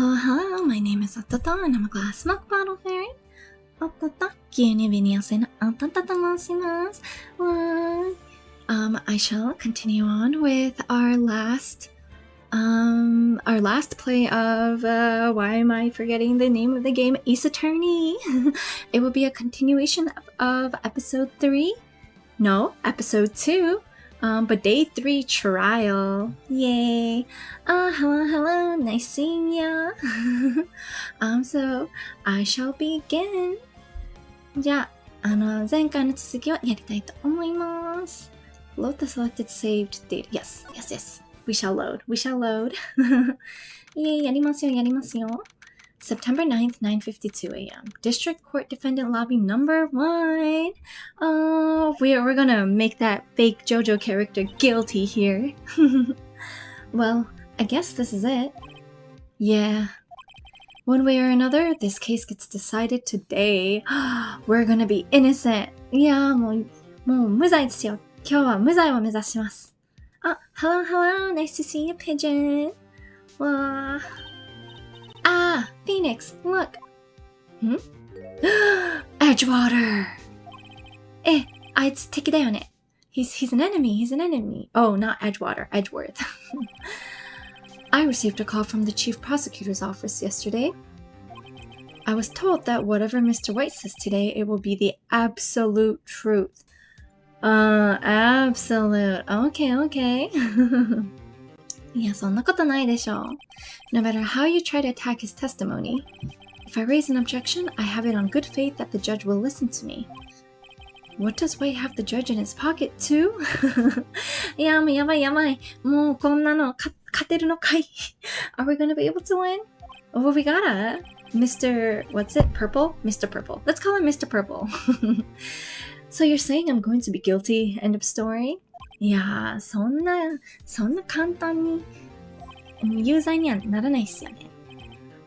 Hello, my name is Ototo and I'm a glass milk bottle fairy. Ototo, 牛乳瓶の妖精のおととと申します。I shall continue on with our last play of why am I forgetting the name of the game? Ace Attorney. It will be a continuation of episode 3. No, episode 2. But day 3 trial. Yay. Hello. Nice seeing ya. So I shall begin. じゃあ、前回の続きをやりたいと思います。Load the selected saved data. Yes. We shall load. イェイ、やりますよ。September 9th, 9:52 a.m. District Court Defendant Lobby number 1. We're gonna make that fake JoJo character guilty here. Well, I guess this is it. Yeah. One way or another, this case gets decided today. We're gonna be innocent. いやー、もう無罪ですよ。今日は無罪を目指します。Hello. Nice to see you, Pigeon. わー。Phoenix, look. Edgewater. あいつ敵だよね。He's an enemy. Oh, not Edgewater, Edgeworth. I received a call from the chief prosecutor's office yesterday. I was told that whatever Mr. Wright says today, it will be the absolute truth. Absolute. Okay. いや、そんなことないでしょ。No matter how you try to attack his testimony, if I raise an objection, I have it on good faith that the judge will listen to me. What does White have the judge in his pocket too? いや、もうやばい。もうこんなの勝てるのかい？ Are we gonna be able to win? Well, we gotta. Mr. What's it? Purple? Mr. Purple. Let's call him Mr. Purple. So you're saying I'm going to be guilty? End of story? いやー、そんな簡単に有罪にはならないっすよね。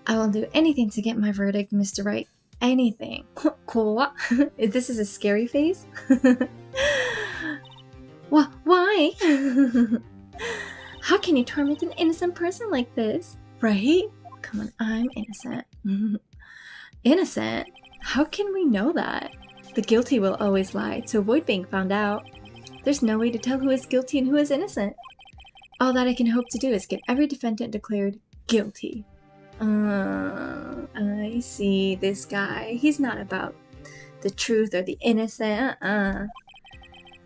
I will do anything to get my verdict, Mr. Wright. Anything. 怖っ。This is a scary face? Why? How can you torment an innocent person like this? Right? Come on, I'm innocent. Innocent? How can we know that? The guilty will always lie to avoid being found out.There's no way to tell who is guilty and who is innocent. All that I can hope to do is get every defendant declared guilty. I see this guy. He's not about the truth or the innocent.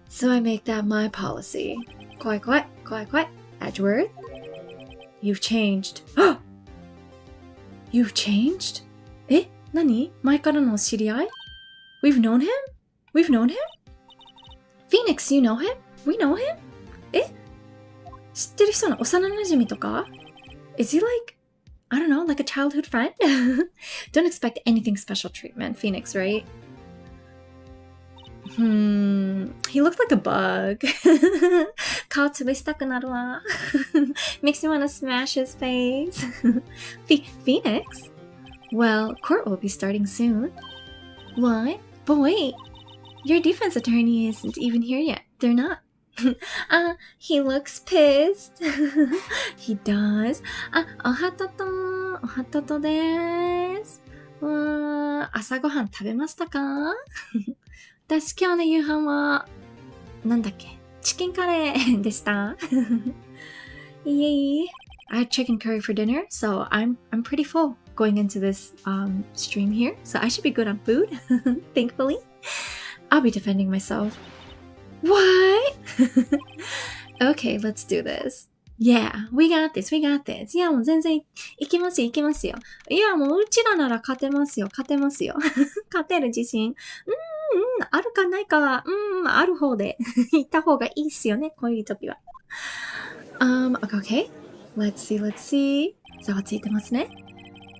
So I make that my policy. Quiet. Edgeworth? You've changed. You've changed? 何？前からの知り合い？ We've known him?Phoenix, you know him? We know him? 知ってる人の幼馴染とか？ Is he like, I don't know, like a childhood friend? Don't expect anything special treatment, Phoenix, right? He looked like a bug. 顔潰したくなるわ。Makes me want to smash his face. Phoenix? Well, court will be starting soon. What? But wait.Your defense attorney isn't even here yet. They're not. He looks pissed. He does. おはととです。朝ごはん食べましたか？私今日の夕飯は、なんだっけ？チキンカレーでした。Yay. I had chicken curry for dinner, so I'm pretty full going into this stream here. So I should be good on food, thankfully.I'll be defending myself. What? Okay, let's do this. Yeah, we got this. いや、もう全然いきますよ。いや、もううちらなら勝てますよ。勝てる自信。あるかないかは、ある方で言った方がいいっすよね、こういう時は。Okay. Let's see. ざわついてますね。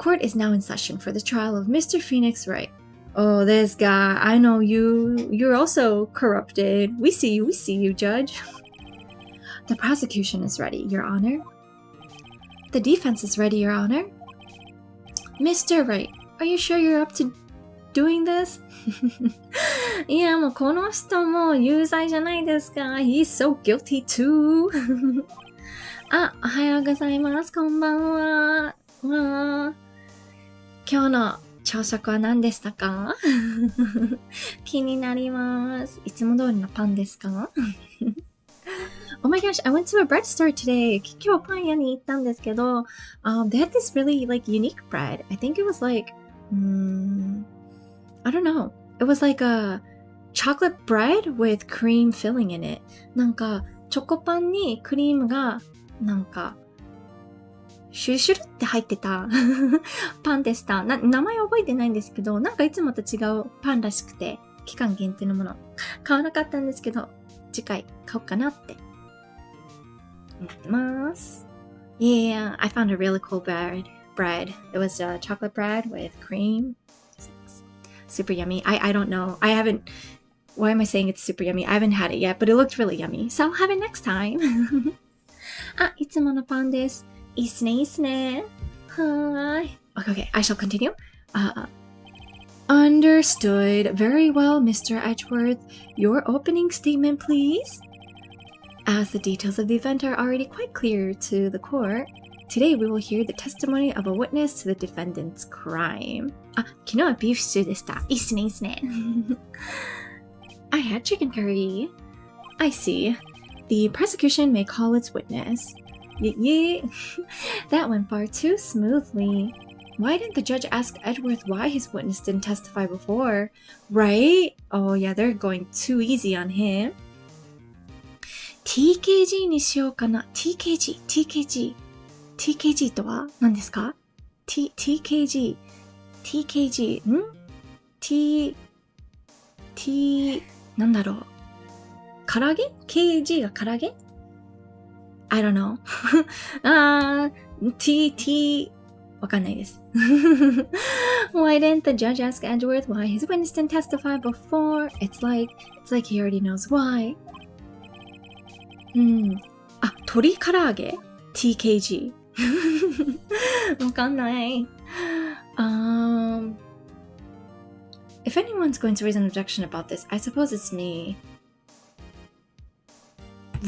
Court is now in session for the trial of Mr. Phoenix Wright.Oh, this guy. I know you. You're also corrupted. We see you, Judge. The prosecution is ready, Your Honor. The defense is ready, Your Honor. Mr. Wright, are you sure you're up to doing this? いや、もうこの人も有罪じゃないですか。He's so guilty too. おはようございます。こんばんは。わー、今日の朝食は何でしたか？気になります。いつも通りのパンですか？Oh my gosh, I went to a bread store today. 今日パン屋に行ったんですけど、they had this really like unique bread. I think it was like, I don't know. It was like a chocolate bread with cream filling in it. なんかチョコパンにクリームがなんかシュルシュルって入ってたパンでした。名前覚えてないんですけど、なんかいつもと違うパンらしくて、期間限定のもの買わなかったんですけど、次回買おうかなって思ってます。Yeah, I found a really cool bread. It was a chocolate bread with cream. Super yummy. I don't know. I haven't. Why am I saying it's super yummy? I haven't had it yet, but it looked really yummy. So I'll have it next time. あ、いつものパンです。いいっすね、いいっすね。はーい。Okay, I shall continue. Understood. Very well, Mr. Edgeworth. Your opening statement, please. As the details of the event are already quite clear to the court, today we will hear the testimony of a witness to the defendant's crime. あ、昨日はビーフシチューでした。いいっすね、いいっすね。I had chicken curry. I see. The prosecution may call its witness. Yeah, that went far too smoothly. Why didn't the judge ask Edgeworth why his witness didn't testify before? Right? Oh yeah, they're going too easy on him. TKG にしようかな。TKG とは何ですか？ TKG なんだろう。唐揚げ？ KG が唐揚げ？ I don't know. わかんないです。Why didn't the judge ask Edgeworth why his witness didn't testify before? It's like he already knows why. あ、鶏唐揚げ TKG わかんない。If anyone's going to raise an objection about this, I suppose it's me.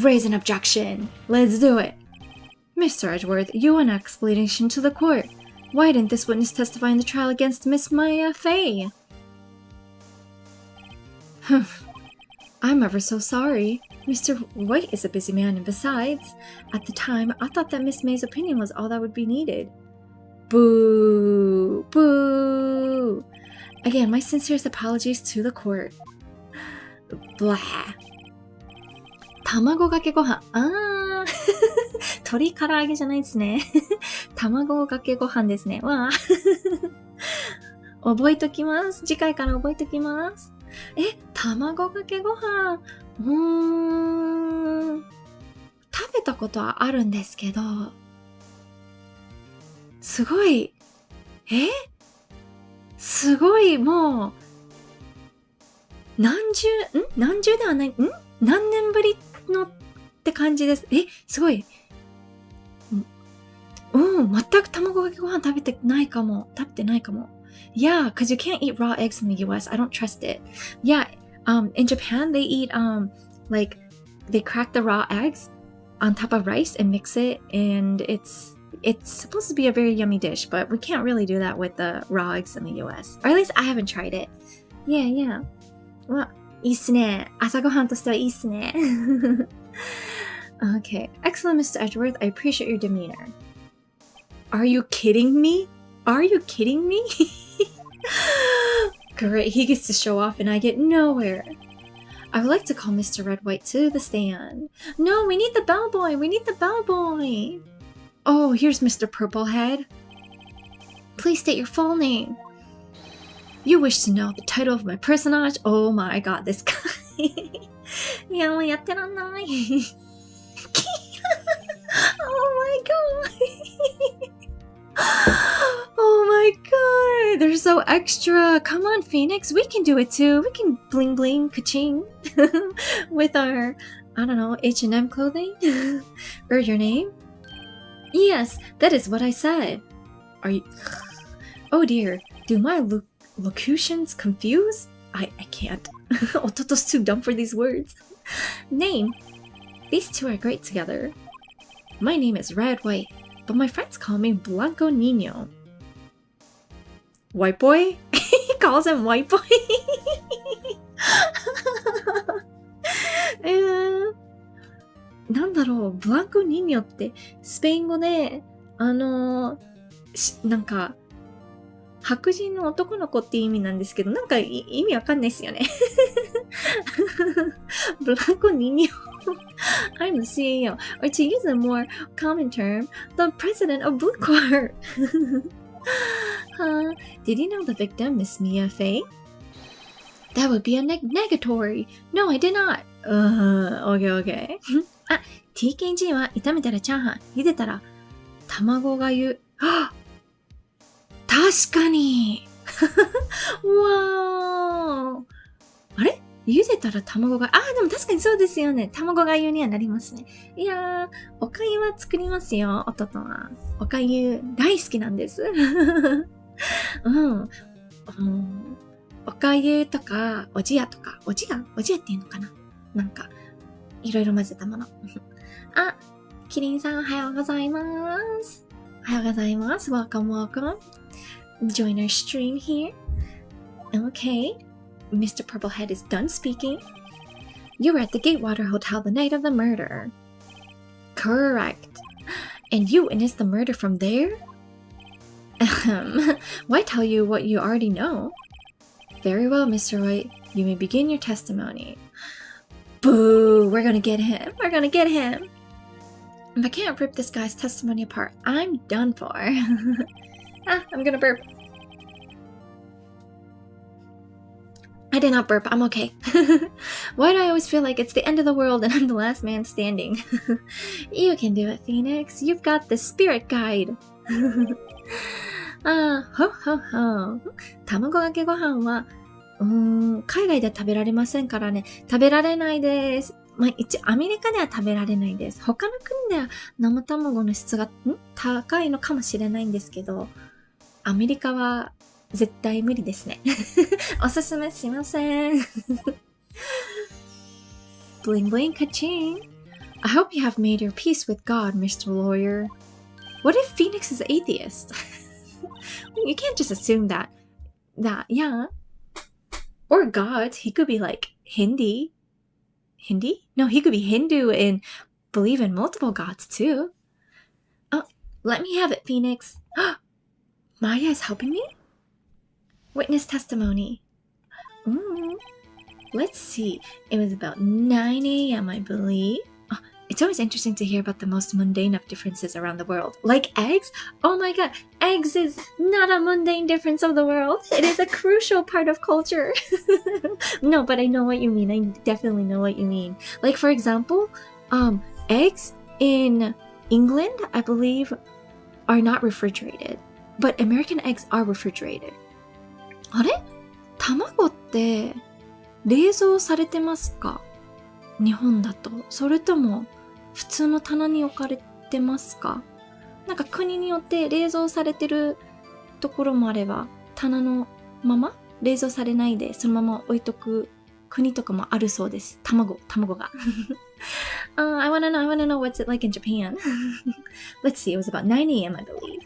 Raise an objection. Let's do it. Mr. Edgeworth, you want an explanation to the court. Why didn't this witness testify in the trial against Miss Maya Fey? I'm ever so sorry. Mr. Wright is a busy man, and besides, at the time, I thought that Miss May's opinion was all that would be needed. Boo! Boo! Again, my sincerest apologies to the court. Blah. 卵かけご飯。鶏唐揚げじゃないですね。卵かけご飯ですね。わあ。覚えときます。次回から覚えときます。卵かけご飯。食べたことはあるんですけど、すごい、すごいもう、何十ではない、何年ぶりのって感じです。すごい。全く卵かけご飯食べてないかも。Yeah, because you can't eat raw eggs in the US. I don't trust it. Yeah, in Japan, they eat, like, they crack the raw eggs on top of rice and mix it, and it's supposed to be a very yummy dish, but we can't really do that with the raw eggs in the US. Or at least I haven't tried it. Yeah. いいっすね。朝ごはんとしてはいいっすね。Okay. Excellent, Mr. Edgeworth. I appreciate your demeanor. Are you kidding me? Great, he gets to show off and I get nowhere. I would like to call Mr. Red White to the stand. No, we need the bellboy. Oh, here's Mr. Purplehead. Please state your full name. You wish to know the title of my personage? Oh my god, this guy. いや、もうやってらんない。Oh my god. Oh my god, they're so extra. Come on, Phoenix, we can do it too. We can bling bling ka-ching with our, I don't know, H&M clothing. Or your name? Yes, that is what I said. Are you... Oh dear, do my locutions confuse? I can't. Ototo's too dumb for these words. Name. These two are great together. My name is Red White. but my friends call me Blanco Niño. White boy? He calls him white boy. なんだろう、ブランコニーニョってスペイン語で、なんか、白人の男の子って意味なんですけど、なんか意味わかんないですよね。ブランコニーニョ。I'm the CEO, or to use a more common term, the president of Blue Court. Did you know the victim, Miss Mia Fey? That would be a negatory. No, I did not. Okay. あ、TKG は炒めたらチャーハン、茹でたら卵がゆ。確かに。わー。あれ？茹でたら卵が、でも確かにそうですよね。卵がゆにはなりますね。いやー、おかゆは作りますよ、おととは。おかゆ大好きなんです。おかゆとか、おじやとか、おじやっていうのかな？なんか、いろいろ混ぜたもの。キリンさんおはようございます。おはようございます。Welcome. Join our stream here. Okay. Mr. Purplehead is done speaking. You were at the Gatewater Hotel the night of the murder. Correct. And you witnessed the murder from there? Why tell you what you already know? Very well, Mr. Wright. You may begin your testimony. Boo! We're gonna get him. If I can't rip this guy's testimony apart, I'm done for. I'm gonna burp. I did not burp. I'm okay. Why do I always feel like it's the end of the world and I'm the last man standing? You can do it, Phoenix. You've got the spirit guide. 卵かけご飯は、海外では食べられませんからね。食べられないです。アメリカでは食べられないです。他の国では生卵の質が高いのかもしれないんですけど、アメリカは絶対無理ですね。おすすめしません。Bling bling ka-ching. I hope you have made your peace with God, Mr. Lawyer. What if Phoenix is atheist? You can't just assume that, yeah. Or gods. He could be like Hindi? No, he could be Hindu and believe in multiple gods too. Let me have it, Phoenix. Maya is helping me? Witness testimony. Let's see. It was about 9 a.m., I believe. It's always interesting to hear about the most mundane of differences around the world. Like eggs? Oh my god, eggs is not a mundane difference of the world. It is a crucial part of culture. No, but I know what you mean. I definitely know what you mean. Like, for example, eggs in England, I believe, are not refrigerated. But American eggs are refrigerated. あれ？卵って冷蔵されてますか？日本だと。それとも普通の棚に置かれてますか？なんか国によって冷蔵されてるところもあれば、棚のまま冷蔵されないでそのまま置いとく国とかもあるそうです。卵が。I wanna know what's it like in Japan. Let's see, it was about 9 a.m. I believe.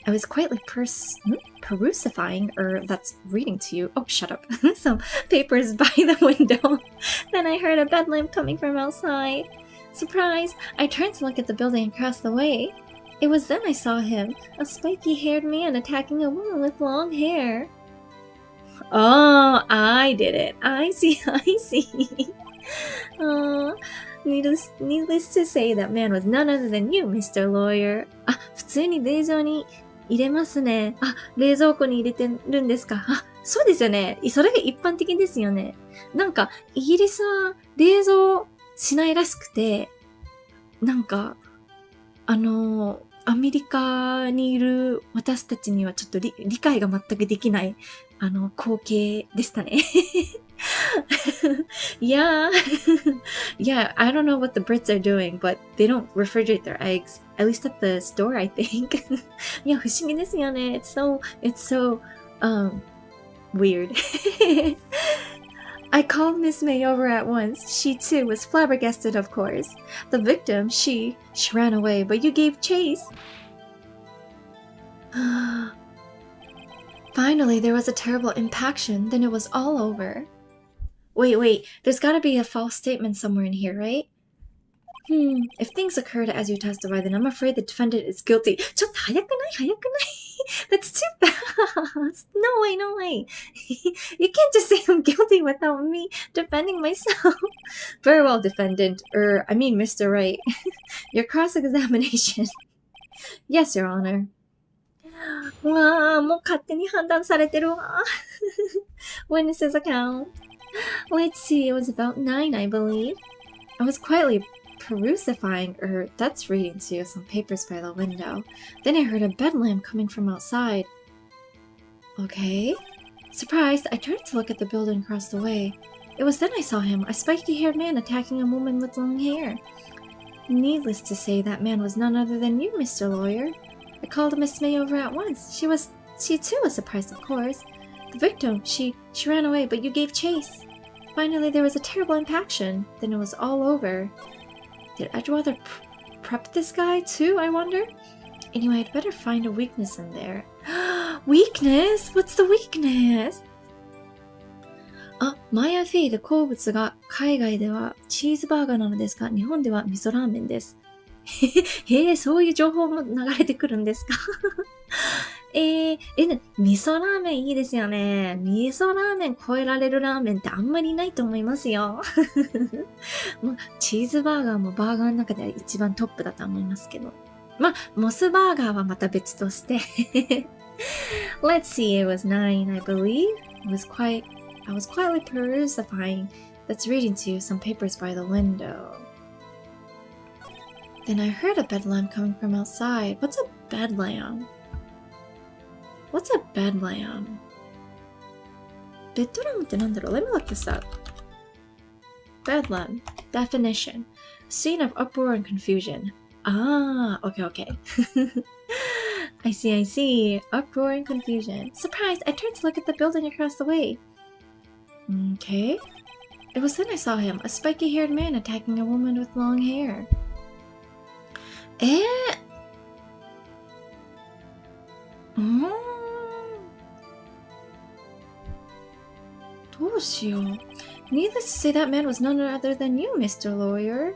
I was quietly perusifying, or that's reading to you. Oh, shut up. Some papers by the window. Then I heard a bedlam coming from outside. Surprise! I turned to look at the building across the way. It was then I saw him, a spiky-haired man attacking a woman with long hair. Oh, I did it. I see. Needless to say, that man was none other than you, Mr. Lawyer. 普通に冷蔵に入れますね。冷蔵庫に入れてるんですか。そうですよね。それが一般的ですよね。なんか、イギリスは冷蔵しないらしくて、なんか、アメリカにいる私たちにはちょっと理解が全くできない、光景でしたね。Yeah, I don't know what the Brits are doing, but they don't refrigerate their eggs, at least at the store, I think. いや、不思議ですよね。It's so, weird. I called Miss May over at once. She too was flabbergasted, of course. The victim, she ran away, but you gave chase. Finally, there was a terrible impaction. Then it was all over. Wait. There's gotta be a false statement somewhere in here, right? If things occurred as you testify, then I'm afraid the defendant is guilty. ちょっと早くない That's too fast. No way. You can't just say I'm guilty without me defending myself. Very well, defendant. Mr. Wright. Your cross-examination. Yes, Your Honor. わあ、もう勝手に判断されてるわ。Witnesses account. Let's see, it was about 9, I believe. I was quietly perusifying, that's reading to you, some papers by the window. Then I heard a bedlam coming from outside. Okay. Surprised, I turned to look at the building across the way. It was then I saw him, a spiky-haired man attacking a woman with long hair. Needless to say, that man was none other than you, Mr. Lawyer. I called Miss May over at once. She too was surprised, of course. The victim, she ran away, but you gave chase. Finally, there was a terrible impaction. Then it was all over. Did Edgewater prep this guy too, I wonder? Anyway, I'd better find a weakness in there. Weakness? What's the weakness? マヤフィーで好物が海外ではチーズバーガーなのですが、日本では味噌ラーメンです。そういう情報も流れてくるんですか？味噌ラーメンいいですよね。味噌ラーメン超えられるラーメンってあんまりないと思いますよ。もうチーズバーガーもバーガーの中では一番トップだと思いますけど。モスバーガーはまた別として。Let's see, it was 9, I believe. I was quietly perusifying, that's reading to you, some papers by the window. Then I heard a bedlam coming from outside. What's a bedlam? What's a bedlam? ベッドラムってなんだろう? Let me look this up. Bedlam. Definition. Scene of uproar and confusion. Okay. I see. Uproar and confusion. Surprised, I turned to look at the building across the way. Okay. It was then I saw him, a spiky-haired man attacking a woman with long hair. どうしよう。Needless to say, that man was none other than you, Mr. Lawyer.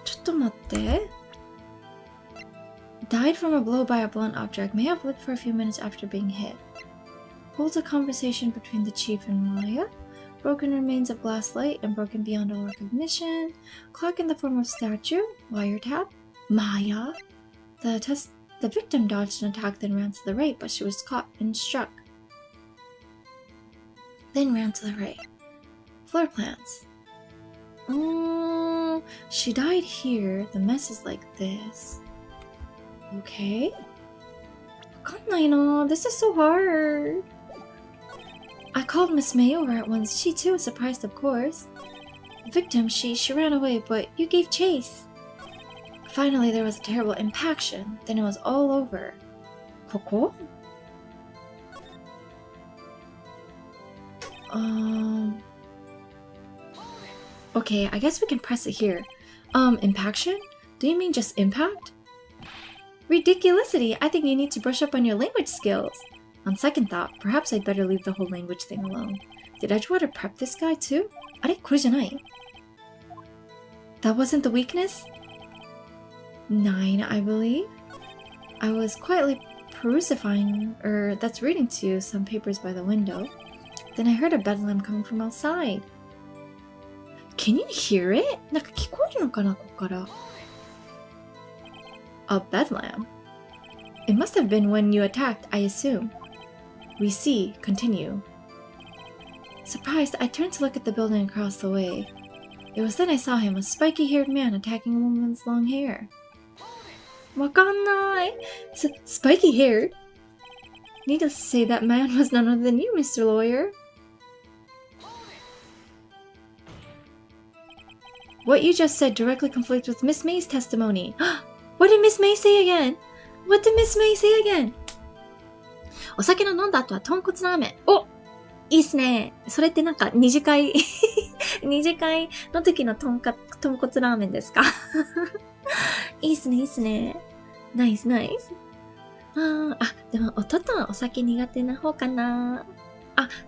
ちょっと待って。Died from a blow by a blunt object. May have lived for a few minutes after being hit. Holds a conversation between the chief and Maya. Broken remains of glass light and broken beyond all recognition. Clock in the form of statue. Wiretap. Maya. The victim dodged an attack, then ran to the right, but she was caught and struck. Then ran to the right. Floor plans. She died here. The mess is like this. Okay. わかんないな. This is so hard. I called Miss May over at once. She too was surprised, of course. The victim, she ran away, but you gave chase. Finally, there was a terrible impaction. Then it was all over. ここ? Okay, I guess we can press it here. Impaction? Do you mean just impact? Ridiculousity! I think you need to brush up on your language skills. On second thought, perhaps I'd better leave the whole language thing alone. Did Edgewater prep this guy too? あれ?これじゃない? That wasn't the weakness? 9, I believe. I was quietly perusifying, that's reading to you, some papers by the window. Then I heard a bedlam coming from outside. Can you hear it? なんか聞こえるのかな?ここから。A bedlam? It must have been when you attacked, I assume. We see. Continue. Surprised, I turned to look at the building across the way. It was then I saw him, a spiky-haired man attacking a woman's long hair. わかんない. Spiky-haired? Needless to say, that man was none other than you, Mr. Lawyer. What you just said directly conflicts with Miss May's testimony. What did Miss May say again? What did Miss May say again? お酒の飲んだ後は豚骨ラーメン。お、いいっすね。それってなんか二次会の時の豚骨ラーメンですか？いいっすね。ナイス。でも、おととはお酒苦手な方かな。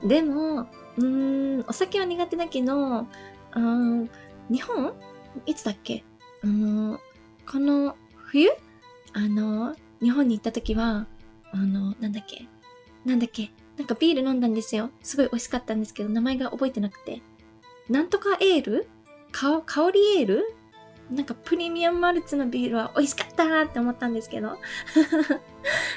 でも、お酒は苦手だけど、日本いつだっけこの冬日本に行った時は、なんだっけなんかビール飲んだんですよ。すごい美味しかったんですけど、名前が覚えてなくて。なんとかエール香りエールなんかプレミアムマルツのビールは美味しかったーって思ったんですけど。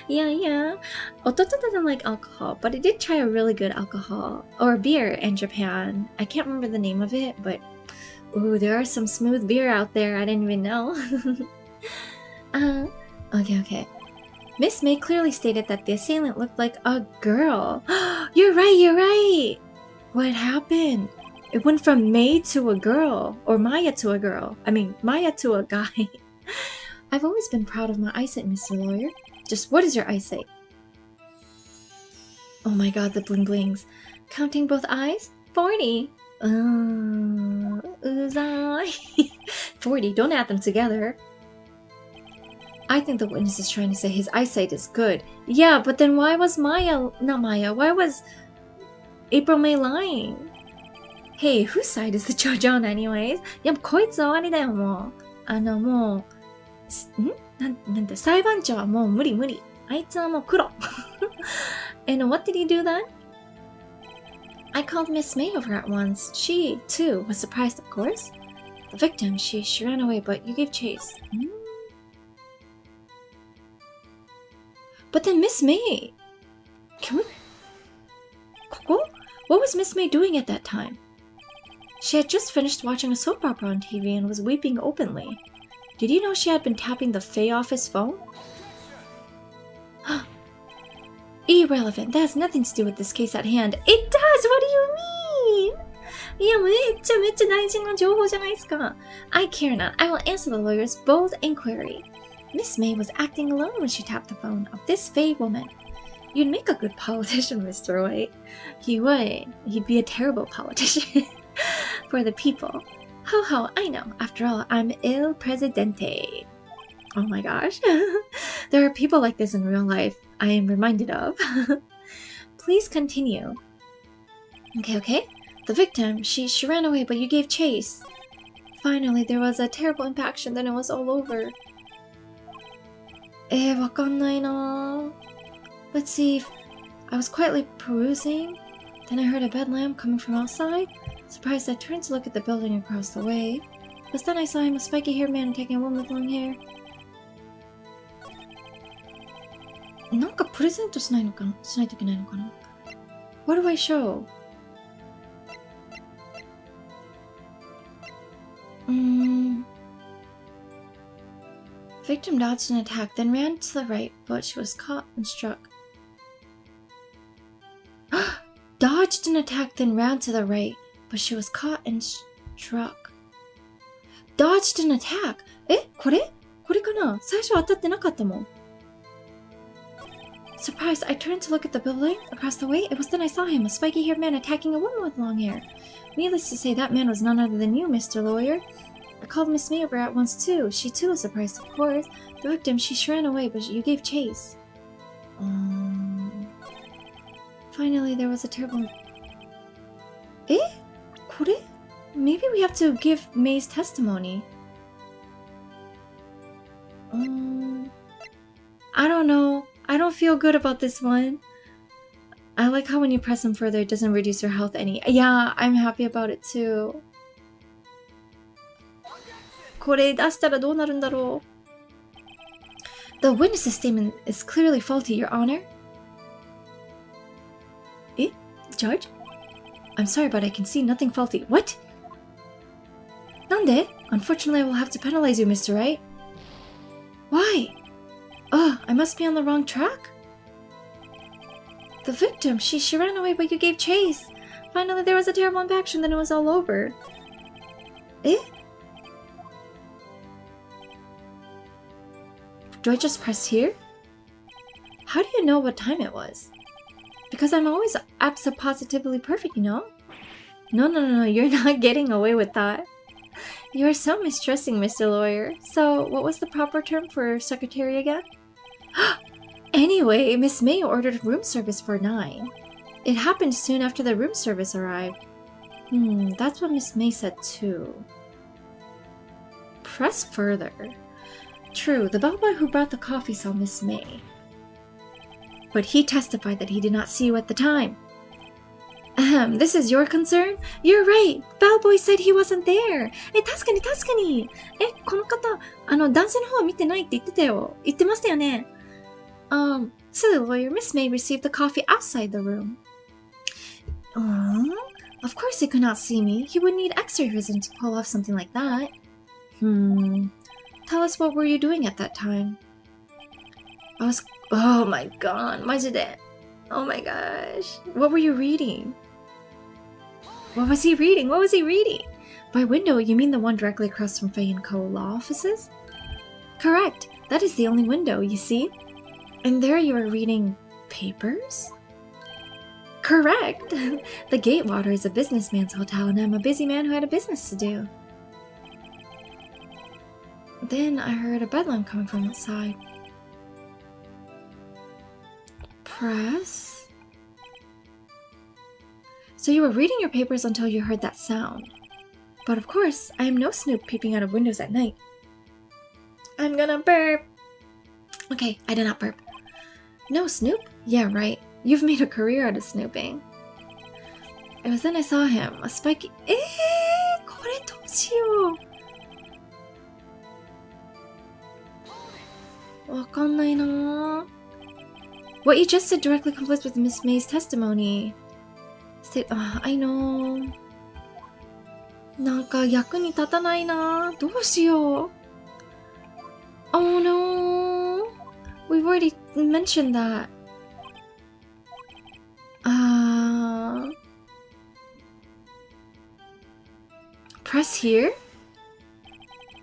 Yeah. Ototo doesn't like alcohol, but it did try a really good alcohol or beer in Japan. I can't remember the name of it, but there are some smooth beer out there I didn't even know. Okay. Miss May clearly stated that the assailant looked like a girl. You're right. What happened? It went from May to a girl, or Maya to a girl. I mean, Maya to a guy. I've always been proud of my eyesight, Mr. Lawyer. Just what is your eyesight? Oh my god, the bling blings. Counting both eyes? 40. Uzai. 40, don't add them together. I think the witness is trying to say his eyesight is good. Yeah, but then why was why was April May lying? Hey, whose side is the Jojo anyways? いや、こいつ終わりだよ、もう。もう、なんて、裁判長はもう無理。あいつはもう黒。And what did he do then? I called Miss May over at once. She, too, was surprised, of course. The victim, she ran away, but you gave chase. But then Miss May... What was Miss May doing at that time? She had just finished watching a soap opera on TV and was weeping openly. Did you know she had been tapping the Fae office phone? Irrelevant. That has nothing to do with this case at hand. It does! What do you mean? いや、めっちゃ大事な情報じゃないですか。I care not. I will answer the lawyer's bold inquiry. Miss May was acting alone when she tapped the phone of this Fae woman. You'd make a good politician, Mr. Wright. He would. He'd be a terrible politician. For the people. Ho, I know. After all, I'm il presidente. Oh my gosh. There are people like this in real life I am reminded of. Please continue. Okay. The victim, she ran away, but you gave chase. Finally, there was a terrible impaction, then it was all over. わかんないな. Let's see. I was quietly perusing. Then I heard a bed lamp coming from outside. Surprised, I turned to look at the building across the way. But then I saw him, a spiky-haired man taking a woman with long hair. なんかプレゼントしないといけないのかな? What do I show? Victim dodged an attack, then ran to the right, but she was caught and struck. Dodged an attack, then ran to the right, but she was caught and struck. Dodged an attack? これかな? 最初当たってなかったもん. Surprised, I turned to look at the building across the way. It was then I saw him, a spiky-haired man attacking a woman with long hair. Needless to say, that man was none other than you, Mr. Lawyer. I called Miss May over at once too. She too was surprised, of course. The victim, she ran away, but you gave chase. Finally, there was a terrible... これ? Maybe we have to give May's testimony. I don't know. I don't feel good about this one. I like how when you press them further, it doesn't reduce your health any. Yeah, I'm happy about it too. これ出したらどうなるんだろう? The witness's statement is clearly faulty, Your Honor. Judge? I'm sorry, but I can see nothing faulty. What? なんで? Unfortunately, I will have to penalize you, Mr. Wright. Why? I must be on the wrong track? The victim, she ran away, but you gave chase. Finally, there was a terrible impaction, then it was all over. Do I just press here? How do you know what time it was? Because I'm always positively perfect, you know? No, you're not getting away with that. You are so mistrusting, Mr. Lawyer. So, what was the proper term for secretary again? Anyway, Miss May ordered room service for 9. It happened soon after the room service arrived. That's what Miss May said too. Press further. True, the bellboy who brought the coffee saw Miss May. But he testified that he did not see you at the time. This is your concern? You're right. Bellboy said he wasn't there. 確かに確かに。この方、男性の方は見てないって言ってたよ。言ってましたよね。Silly lawyer, Miss May received the coffee outside the room. Of course he could not see me. He would need X-ray vision to pull off something like that. Tell us what were you doing at that time? Oh my god, マジで。Oh my gosh. What were you reading? What was he reading? What was he reading? By window, you mean the one directly across from Fay & Co. law offices? Correct. That is the only window, you see? And there you are reading papers? Correct. The Gatewater is a businessman's hotel and I'm a busy man who had a business to do. Then I heard a bedlam coming from outside. Press. So you were reading your papers until you heard that sound. But of course, I am no snoop peeping out of windows at night. I'm gonna burp. Okay, I did not burp. No snoop? Yeah, right. You've made a career out of snooping. It was then I saw him, a spiky... これどうしよう。わかんないな。What you just said directly conflicts with Miss May's testimony. I know. なんか役に立たないな。どうしよう。Oh no. We've already mentioned that. Press here?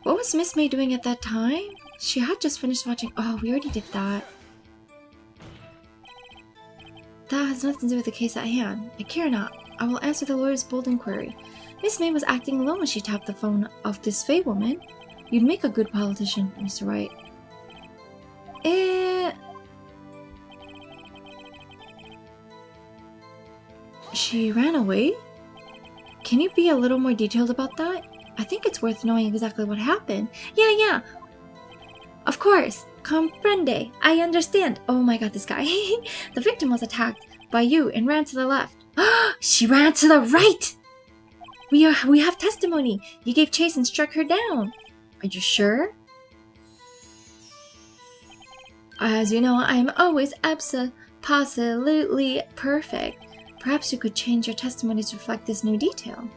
What was Miss May doing at that time? She had just finished watching. Oh, we already did that. That has nothing to do with the case at hand. I care not. I will answer the lawyer's bold inquiry. Miss May was acting alone when she tapped the phone of this Faye woman. You'd make a good politician, Mr. Wright. She ran away? Can you be a little more detailed about that? I think it's worth knowing exactly what happened. Yeah. Of course. Comprende. I understand. Oh my god, this guy. The victim was attacked by you and ran to the left. She ran to the right! We have testimony. You gave chase and struck her down. Are you sure? As you know, I am always absolutely perfect. Perhaps you could change your testimony to reflect this new detail.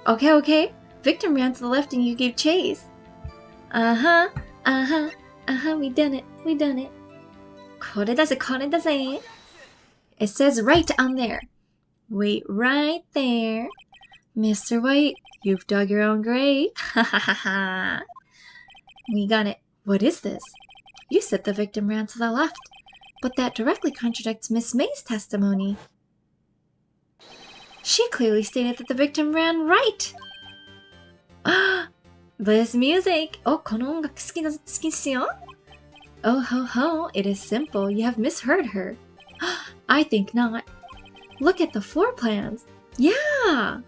Okay. Victim ran to the left and you gave chase. We done it. これだぜ。It says right on there. Wait right there. Mr. White, you've dug your own grave. We got it. What is this? You said the victim ran to the left, but that directly contradicts Miss May's testimony. She clearly stated that the victim ran right. This music. この音楽好きですよ。Oh ho ho, it is simple. You have misheard her. I think not. Look at the floor plans. Yeah!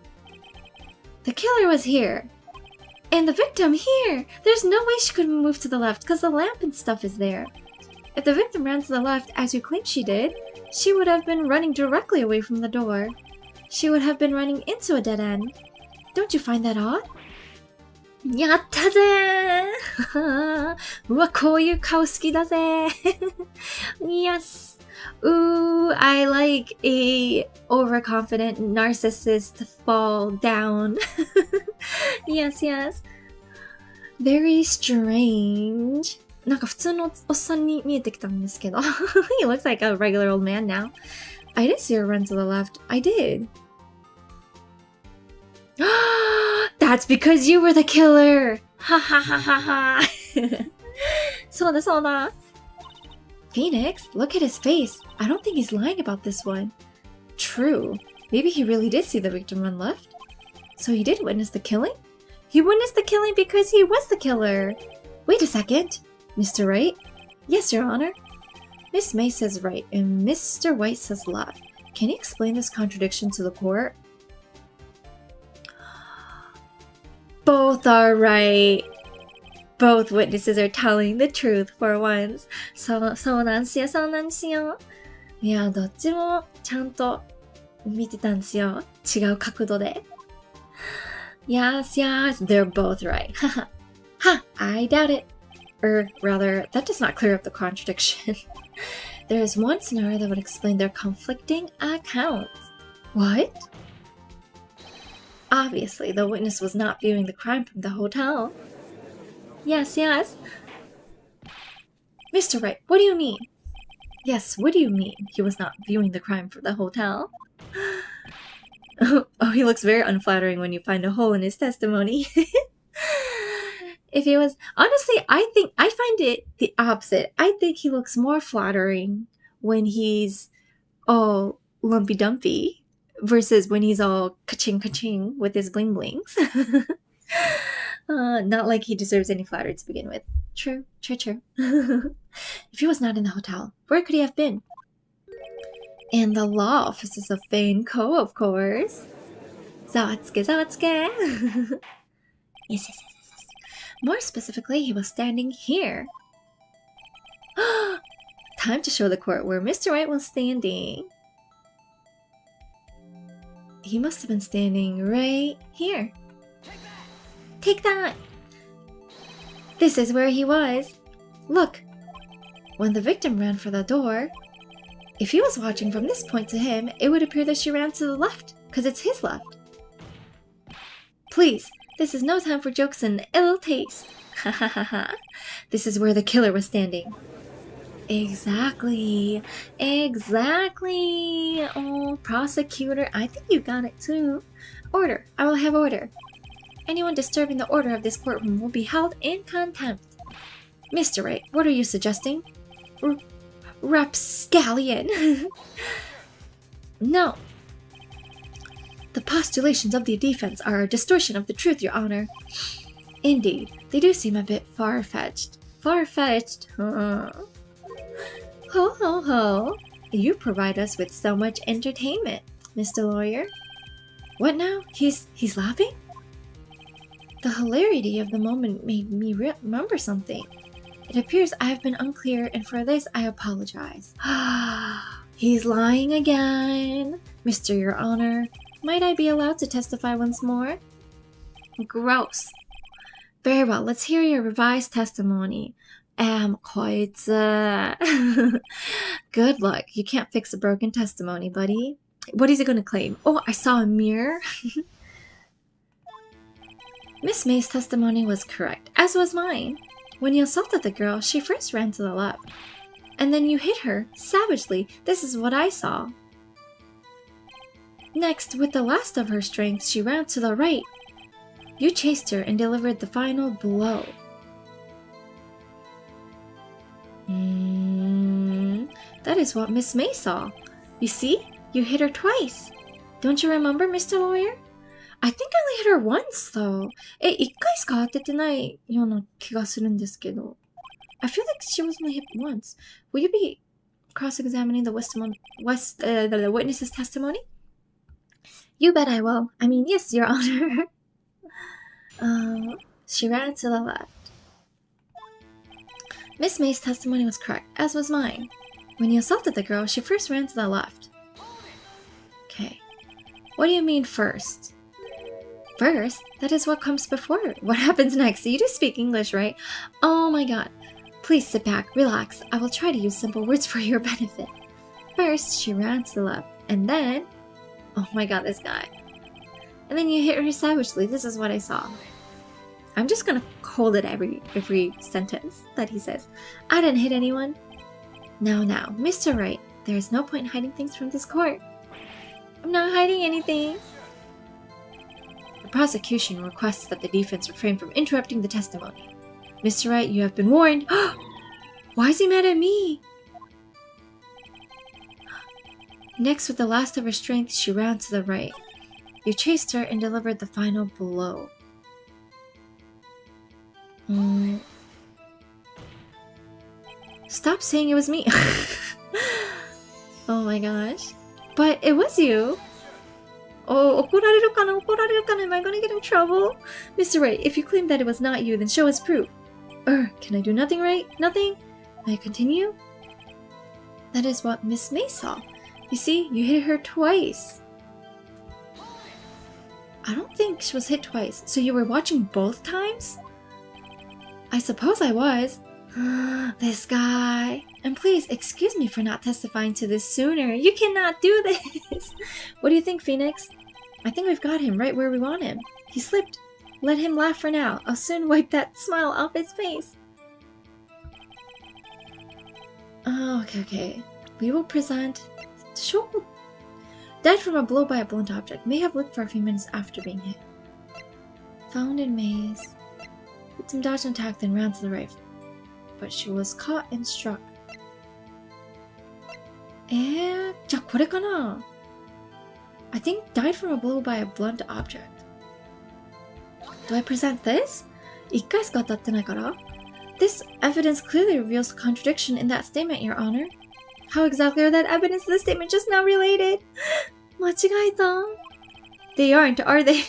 The killer was here. And the victim here. There's no way she could move to the left because the lamp and stuff is there. If the victim ran to the left as you claim she did, she would have been running directly away from the door. She would have been running into a dead end. Don't you find that odd? やったぜーうわ、こういう顔好きだぜYes! Ooh, I like a overconfident narcissist fall down. Yes. Very strange. なんか普通のおっさんに見えてきたんですけどHe looks like a regular old man now. I did see her run to the left. I did. That's because you were the killer! Ha ha ha ha ha! そうだ. Phoenix, look at his face. I don't think he's lying about this one. True. Maybe he really did see the victim run left. So he did witness the killing? He witnessed the killing because he was the killer. Wait a second. Mr. Wright? Yes, Your Honor. Miss May says right, and Mr. White says left. Can you explain this contradiction to the court? Both are right. Both witnesses are telling the truth for once. そうなんすよ、そうなんですよ。いや、どっちもちゃんと見てたんですよ。違う角度で。Yes, yes, they're both right. Haha. Ha, I doubt it. Or rather, that does not clear up the contradiction. There is one scenario that would explain their conflicting accounts. What? Obviously, the witness was not viewing the crime from the hotel. Yes, yes. Mr. Wright, what do you mean? Yes, what do you mean he was not viewing the crime from the hotel? Oh, he looks very unflattering when you find a hole in his testimony. If he was... Honestly, I find it the opposite. I think he looks more flattering when he's all lumpy-dumpy versus when he's all ka-ching with his bling-blings. Not like he deserves any flattery to begin with. True. If he was not in the hotel, where could he have been? In the law offices of Fane Co., of course. Zawatsuke. Yes. More specifically, he was standing here. Time to show the court where Mr. Wright was standing. He must have been standing right here. Take that! This is where he was. Look. When the victim ran for the door, if he was watching from this point to him, it would appear that she ran to the left, because it's his left. Please, this is no time for jokes and ill taste. Ha ha ha ha. This is where the killer was standing. Exactly. Oh, prosecutor, I think you got it too. Order. I will have order. Anyone disturbing the order of this courtroom will be held in contempt. Mr. Wright, what are you suggesting? Rapscallion. No. The postulations of the defense are a distortion of the truth, Your Honor. Indeed, they do seem a bit far-fetched. Far-fetched? Ho ho ho. You provide us with so much entertainment, Mr. Lawyer. What now? He's laughing? The hilarity of the moment made me remember something. It appears I have been unclear, and for this I apologize. He's lying again. Mr. Your Honor, might I be allowed to testify once more? Gross. Very well, let's hear your revised testimony. Good luck. You can't fix a broken testimony, buddy. What is he gonna claim? Oh, I saw a mirror. Miss May's testimony was correct, as was mine. When you assaulted the girl, she first ran to the left. And then you hit her, savagely. This is what I saw. Next, with the last of her strength, she ran to the right. You chased her and delivered the final blow. That is what Miss May saw. You see? You hit her twice. Don't you remember, Mr. Lawyer? I think I only hit her once, though. 1回しか当ててないような気がするんですけど。I feel like she was only hit once. Will you be cross-examining the witness's testimony? You bet I will. I mean, yes, Your Honor. She ran to the left. Miss May's testimony was correct, as was mine. When you assaulted the girl, she first ran to the left. Okay. What do you mean first? First? That is what comes before. What happens next? You do speak English, right? Oh my god. Please sit back, relax. I will try to use simple words for your benefit. First, she ran to the left, and then... Oh my god, this guy. And then you hit her savagely. This is what I saw. I'm just gonna hold it every sentence that he says. I didn't hit anyone. Now, Mr. Wright, there is no point in hiding things from this court. I'm not hiding anything. The prosecution requests that the defense refrain from interrupting the testimony. Mr. Wright, you have been warned. Why is he mad at me? Next, with the last of her strength, she ran to the right. You chased her and delivered the final blow. Stop saying it was me. Oh my gosh. But it was you. Oh, 怒られるかな Am I gonna get in trouble? Mr. Wright, if you claim that it was not you, then show us proof. Can I do nothing right? Nothing? May I continue? That is what Miss May saw. You see, you hit her twice. I don't think she was hit twice. So you were watching both times? I suppose I was. This guy. And please, excuse me for not testifying to this sooner. You cannot do this. What do you think, Phoenix? I think we've got him right where we want him. He slipped. Let him laugh for now. I'll soon wipe that smile off his face. Oh, okay. We will present... Shoko died from a blow by a blunt object. May have lived for a few minutes after being hit. Found in maze. Victim dodged an attack, then ran to the right. But she was caught and struck. じゃあこれかな? I think died from a blow by a blunt object. Do I present this? 1回しか当たってないから? This evidence clearly reveals a contradiction in that statement, Your Honor. How exactly are that evidence and the statement just now related? 間違えた? They aren't, are they?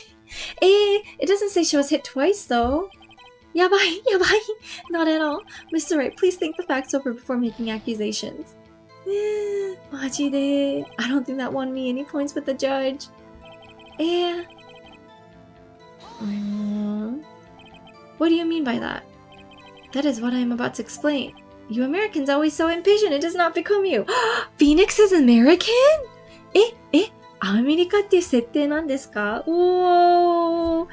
It doesn't say she was hit twice, though. やばい. Not at all. Mr. Wright, please think the facts over before making accusations. マジで. I don't think that won me any points with the judge. What do you mean by that? That is what I am about to explain. You Americans always so impatient, it does not become you. Phoenix is American? アメリカっていう設定なんですか? Whoa!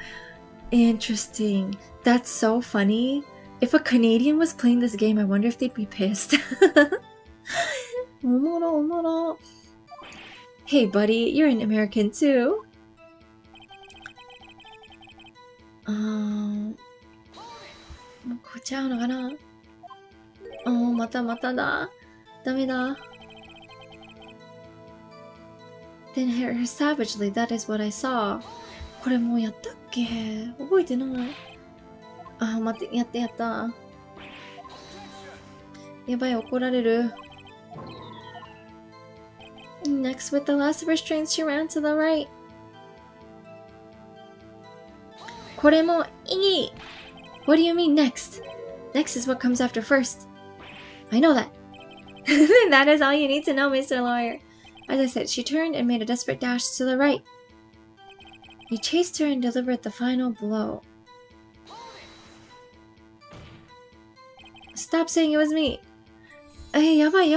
Interesting. That's so funny. If a Canadian was playing this game, I wonder if they'd be pissed. おもろ. Hey buddy, you're an American too. もうこっちゃうのかな? まただ. ダメだ. Then hit her savagely, that is what I saw. これもうやったっけ? 覚えてない。待って、やった。やばい、怒られる。Next, with the last of her strength, she ran to the right. これもいい。What do you mean next? Next is what comes after first. I know that. That is all you need to know, Mr. Lawyer. As I said, she turned and made a desperate dash to the right. You chased her and delivered the final blow. Stop saying it was me. やばい。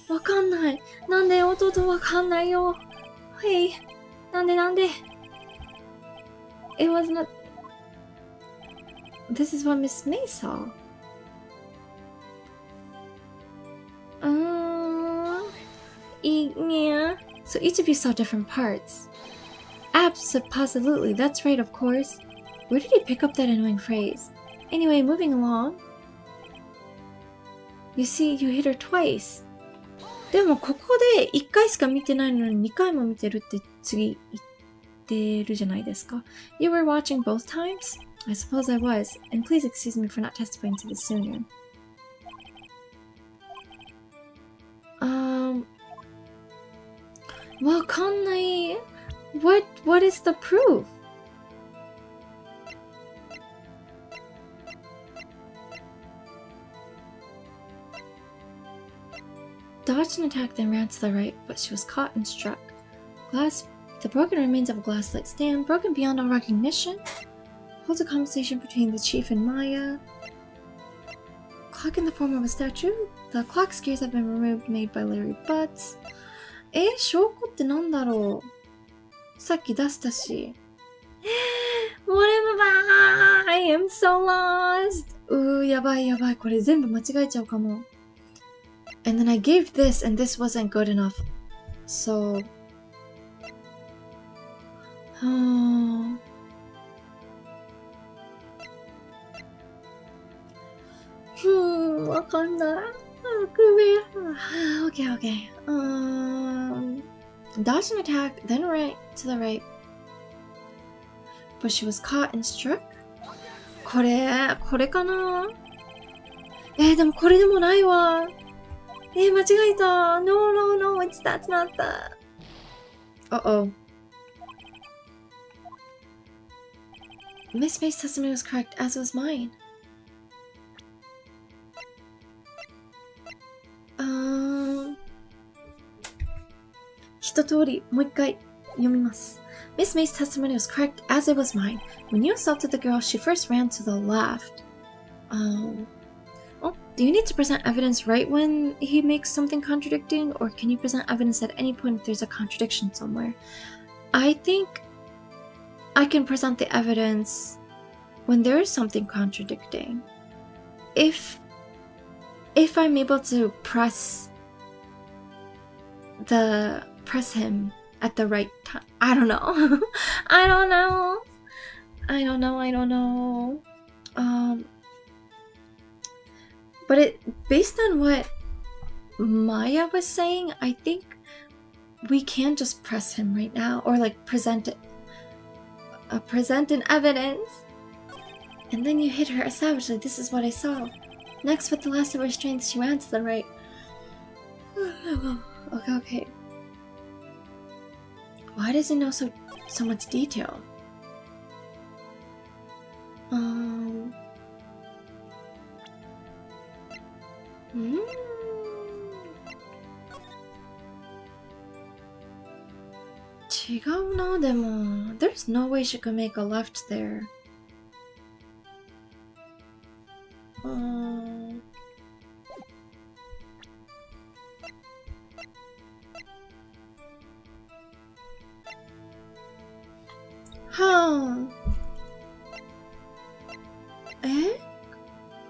わかんない。なんで弟わかんないよ。なんで It was not... This is what Miss May saw. Yeah. So each of you saw different parts. Absolutely, that's right, of course. Where did he pick up that annoying phrase? Anyway, moving along. You see, you hit her twice. でもここで1回しか見てないのに2回も見てるって次言ってるじゃないですか. You were watching both times? I suppose I was. And please excuse me for not testifying to this sooner. わかんない. What is the proof? Dodged an attack, then ran to the right, but she was caught and struck. The broken remains of a glass-lit stand, broken beyond all recognition, holds a conversation between the chief and Maya. Clock in the form of a statue. The clock's gears have been removed, made by Larry Butts. 証拠ってなんだろう? さっき出したし. Whatever! I am so lost! やばい。これ全部間違えちゃうかも. And then I gave this, and this wasn't good enough. So...わかんない。Okay. Dodged an attack, then right to the right. But she was caught and struck? これかな?でもこれでもないわ。間違えた。No, no, no, that's not that. Uh-oh. Miss May's testimony was correct, as was mine. 一通りもう一回読みます。Miss May's testimony was correct, as it was mine. When you assaulted the girl, she first ran to the left. Do you need to present evidence right when he makes something contradicting, or can you present evidence at any point if there's a contradiction somewhere? I think I can present the evidence when there is something contradicting. If I'm able to press him at the right time. I don't know. I don't know. But based on what Maya was saying, I think we can just press him right now, or like present an evidence. And then you hit her savagely. This is what I saw. Next, with the last of her strength, she ran to the right. Okay. Why does it know so much detail? There's no way she could make a left there.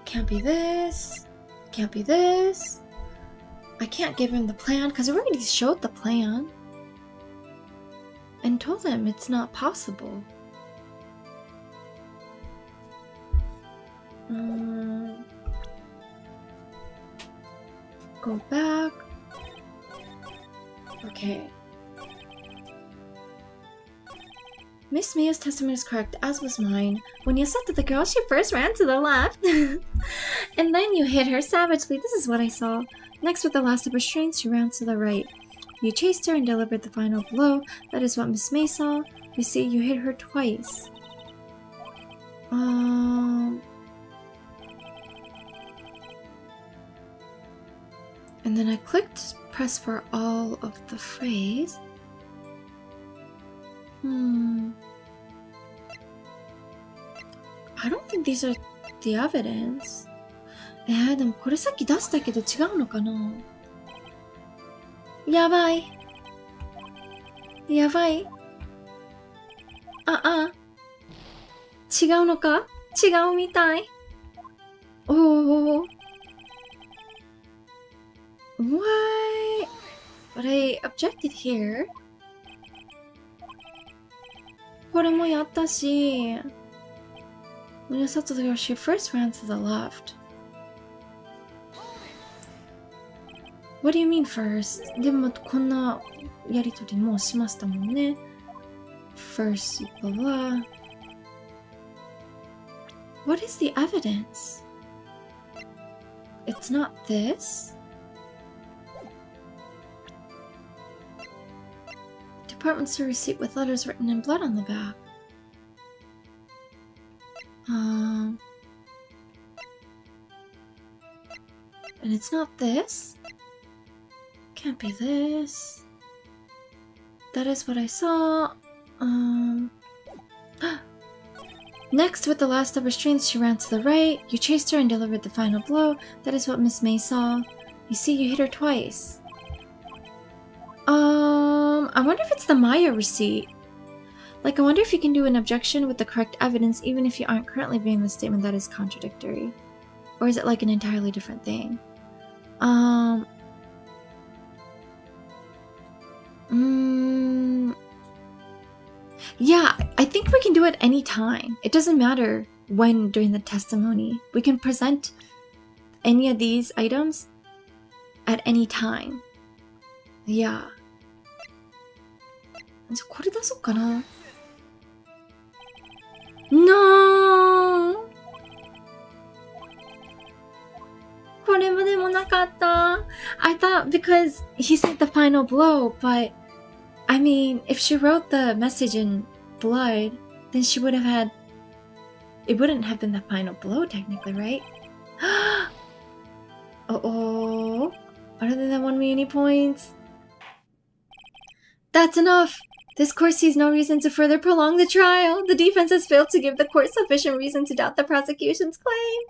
Can't be this. Can't be this. I can't give him the plan because we already showed the plan and told him it's not possible. Go back. Okay. Miss Mia's testimony is correct, as was mine. When you assaulted the girl, she first ran to the left. And then you hit her savagely. This is what I saw. Next, with the last of her strength, she ran to the right. You chased her and delivered the final blow. That is what Miss May saw. You see, you hit her twice. And then I clicked press for all of the phrase. I don't think these are the evidence. でもこれさっき出したけど違うのかな？やばい。違うのか？違うみたい。Why? But I objected here. これもやったし。When you said to the girl, she first ran to the left. What do you mean first? でもこんなやりとりもうしましたもんね。First, blah. What is the evidence? It's not this. Department store receipt with letters written in blood on the back. And it's not this. Can't be this. That is what I saw. Next, with the last of her strength, she ran to the right. You chased her and delivered the final blow. That is what Miss May saw. You see, you hit her twice. I wonder if it's the Maya receipt. Like, I wonder if you can do an objection with the correct evidence even if you aren't currently viewing the statement that is contradictory. Or is it like an entirely different thing? Yeah, I think we can do it any time. It doesn't matter when during the testimony. We can present any of these items at any time. Yeah. これ出そうかな。No! I thought because he said the final blow, but I mean, if she wrote the message in blood, then she would have had. It wouldn't have been the final blow, technically, right? Uh-oh. Other than 1 me any points. That's enough! This court sees no reason to further prolong the trial. The defense has failed to give the court sufficient reason to doubt the prosecution's claim.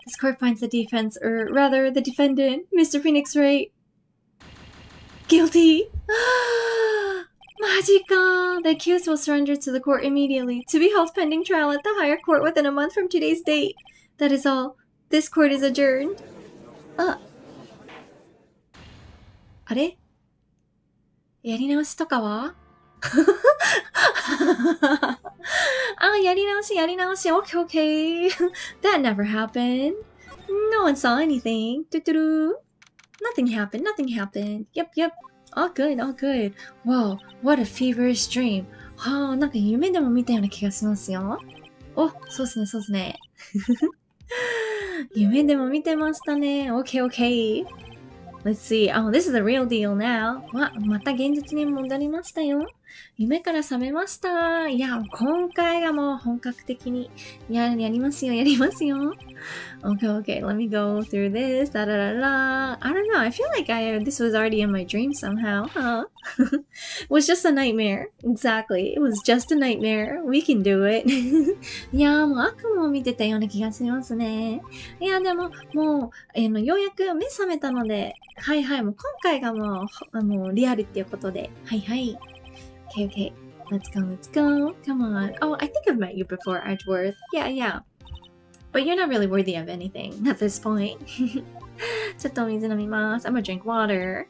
This court finds the defense, or rather, the defendant, Mr. Phoenix Wright, guilty. Magica! The accused will surrender to the court immediately, to be held pending trial at the higher court within a month from today's date. That is all. This court is adjourned. あれ？やり直しとかは？やり直し。Okay, okay. That never happened. No one saw anything. Nothing happened. Yep. All good. Whoa, what a feverish dream. なんか夢でも見たような気がしますよ。そうっすね。夢でも見てましたね。Okay. Let's see. Oh, this is the real deal now. また現実に戻りましたよ。夢から覚めました。いや、今回がもう本格的にやりますよ。Okay, let me go through this. I don't know. I feel like this was already in my dream somehow, huh? It was just a nightmare. Exactly. It was just a nightmare. We can do it. いや、もう悪夢を見てたような気がしますね。いや、でも、もう、ようやく目覚めたので、はい、もう今回がもう、リアルっていうことで、はい。Okay. Let's go. Come on. Oh, I think I've met you before, Edgeworth. Yeah. But you're not really worthy of anything at this point. ちょっとお水飲みます。I'm gonna drink water.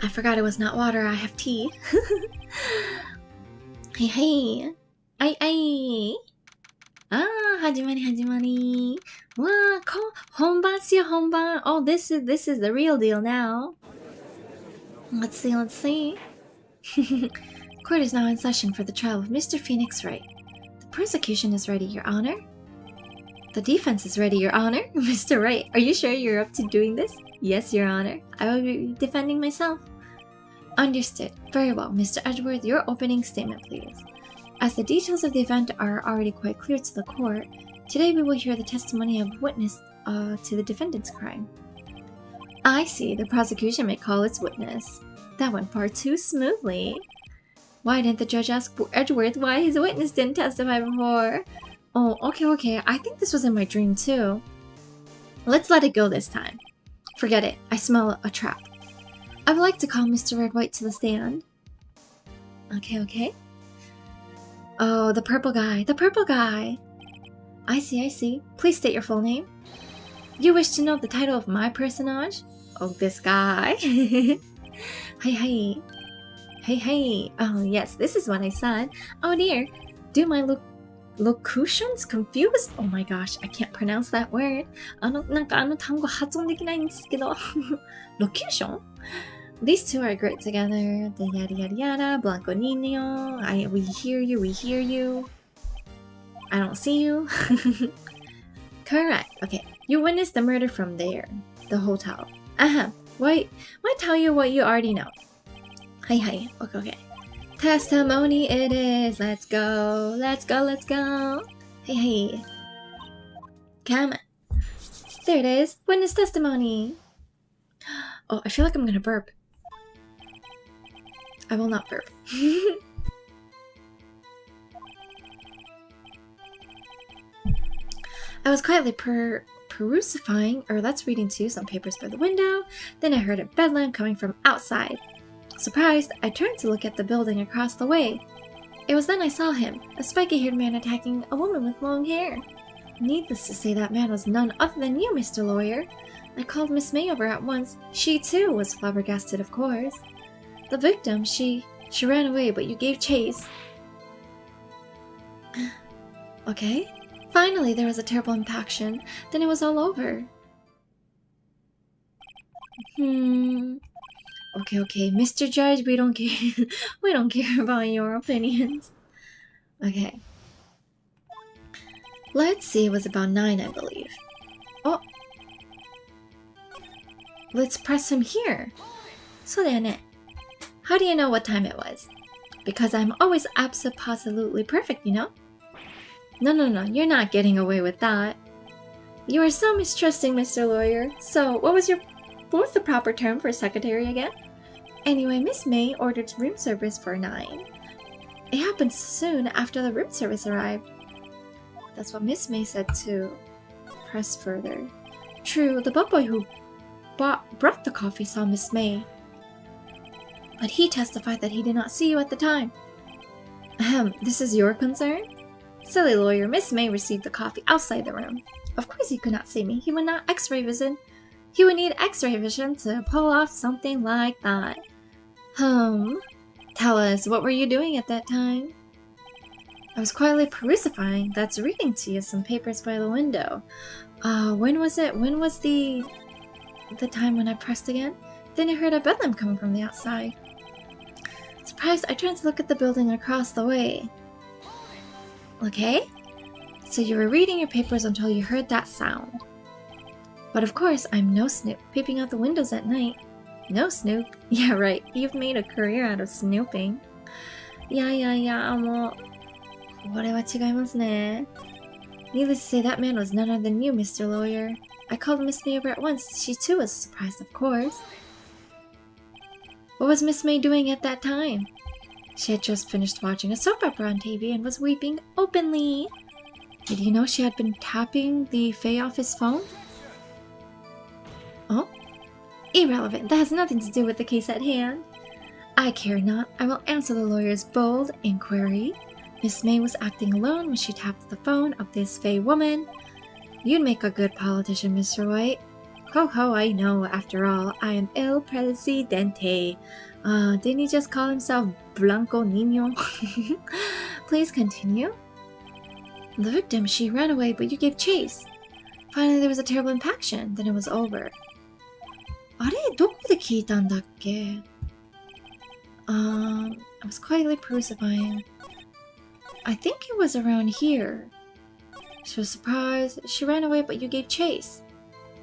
I forgot it was not water. I have tea. Hey. 始まり。わ本番っすよ、本番。Oh, this is the real deal now. Let's see. Court is now in session for the trial of Mr. Phoenix Wright. The prosecution is ready, Your Honor. The defense is ready, Your Honor. Mr. Wright, are you sure you're up to doing this? Yes, Your Honor. I will be defending myself. Understood. Very well, Mr. Edgeworth, your opening statement, please. As the details of the event are already quite clear to the court, today we will hear the testimony of witness to the defendant's crime. I see. The prosecution may call its witness. That went far too smoothly. Why didn't the judge ask Edgeworth why his witness didn't testify before? Oh, okay. I think this was in my dream too. Let's let it go this time. Forget it. I smell a trap. I would like to call Mr. Red White to the stand. Okay. Oh, the purple guy. I see. Please state your full name. You wish to know the title of my personage? Oh, this guy. Hey. Oh, yes, this is what I said. Oh dear. Do my locutions confused? Oh my gosh, I can't pronounce that word. なんか単語発音できないんですけど。Locution? These two are great together. The yada, blanco niño. We hear you. I don't see you. Correct. Okay. You witnessed the murder from there. The hotel. Why tell you what you already know? Hey. Okay. Testimony it is. Let's go. Hey. Come on. There it is. Witness testimony. Oh, I feel like I'm gonna burp. I will not burp. I was quietly perusifying, or that's reading too, some papers by the window. Then I heard a bedlam coming from outside. Surprised, I turned to look at the building across the way. It was then I saw him, a spiky-haired man attacking a woman with long hair. Needless to say, that man was none other than you, Mr. Lawyer. I called Miss May over at once. She, too, was flabbergasted, of course. The victim, she ran away, but you gave chase. Okay. Finally, there was a terrible impaction. Then it was all over. Okay. Mr. Judge, we don't care. We don't care about your opinions. Okay. Let's see, it was about 9, I believe. Oh! Let's press him here. そうだよね. How do you know what time it was? Because I'm always absolutely perfect, you know? No, you're not getting away with that. You are so mistrusting, Mr. Lawyer. So, what was the proper term for secretary again? Anyway, Miss May ordered room service for 9. It happened soon after the room service arrived. That's what Miss May said to press further. True, the bellboy who brought the coffee saw Miss May, but he testified that he did not see you at the time. This is your concern? Silly lawyer, Miss May received the coffee outside the room. Of course he could not see me. He would not X-ray vision. He would need X-ray vision to pull off something like that. Tell us, what were you doing at that time? I was quietly perusing, that's reading to you some papers by the window. When was it? When was the time when I pressed again? Then I heard a bedlam coming from the outside. Surprised, I turned to look at the building across the way. Okay? So you were reading your papers until you heard that sound. But of course, I'm no snoop, peeping out the windows at night. No snoop? Yeah, right. You've made a career out of snooping. Yeah, もうこれは違いますね. Needless to say, that man was none other than you, Mr. Lawyer. I called Miss May over at once. She too was surprised, of course. What was Miss May doing at that time? She had just finished watching a soap opera on TV and was weeping openly. Did you know she had been tapping the Faye office phone? Oh? Irrelevant. That has nothing to do with the case at hand. I care not. I will answer the lawyer's bold inquiry. Miss May was acting alone when she tapped the phone of this Faye woman. You'd make a good politician, Mr. White. Ho, I know. After all, I am El Presidente. Didn't he just call himself Blanco Niño? Please continue. The victim, she ran away, but you gave chase. Finally, there was a terrible impaction. Then it was over. あれどこで聞いたんだっけ? I was quietly perusing. I think it was around here. She was surprised. She ran away, but you gave chase.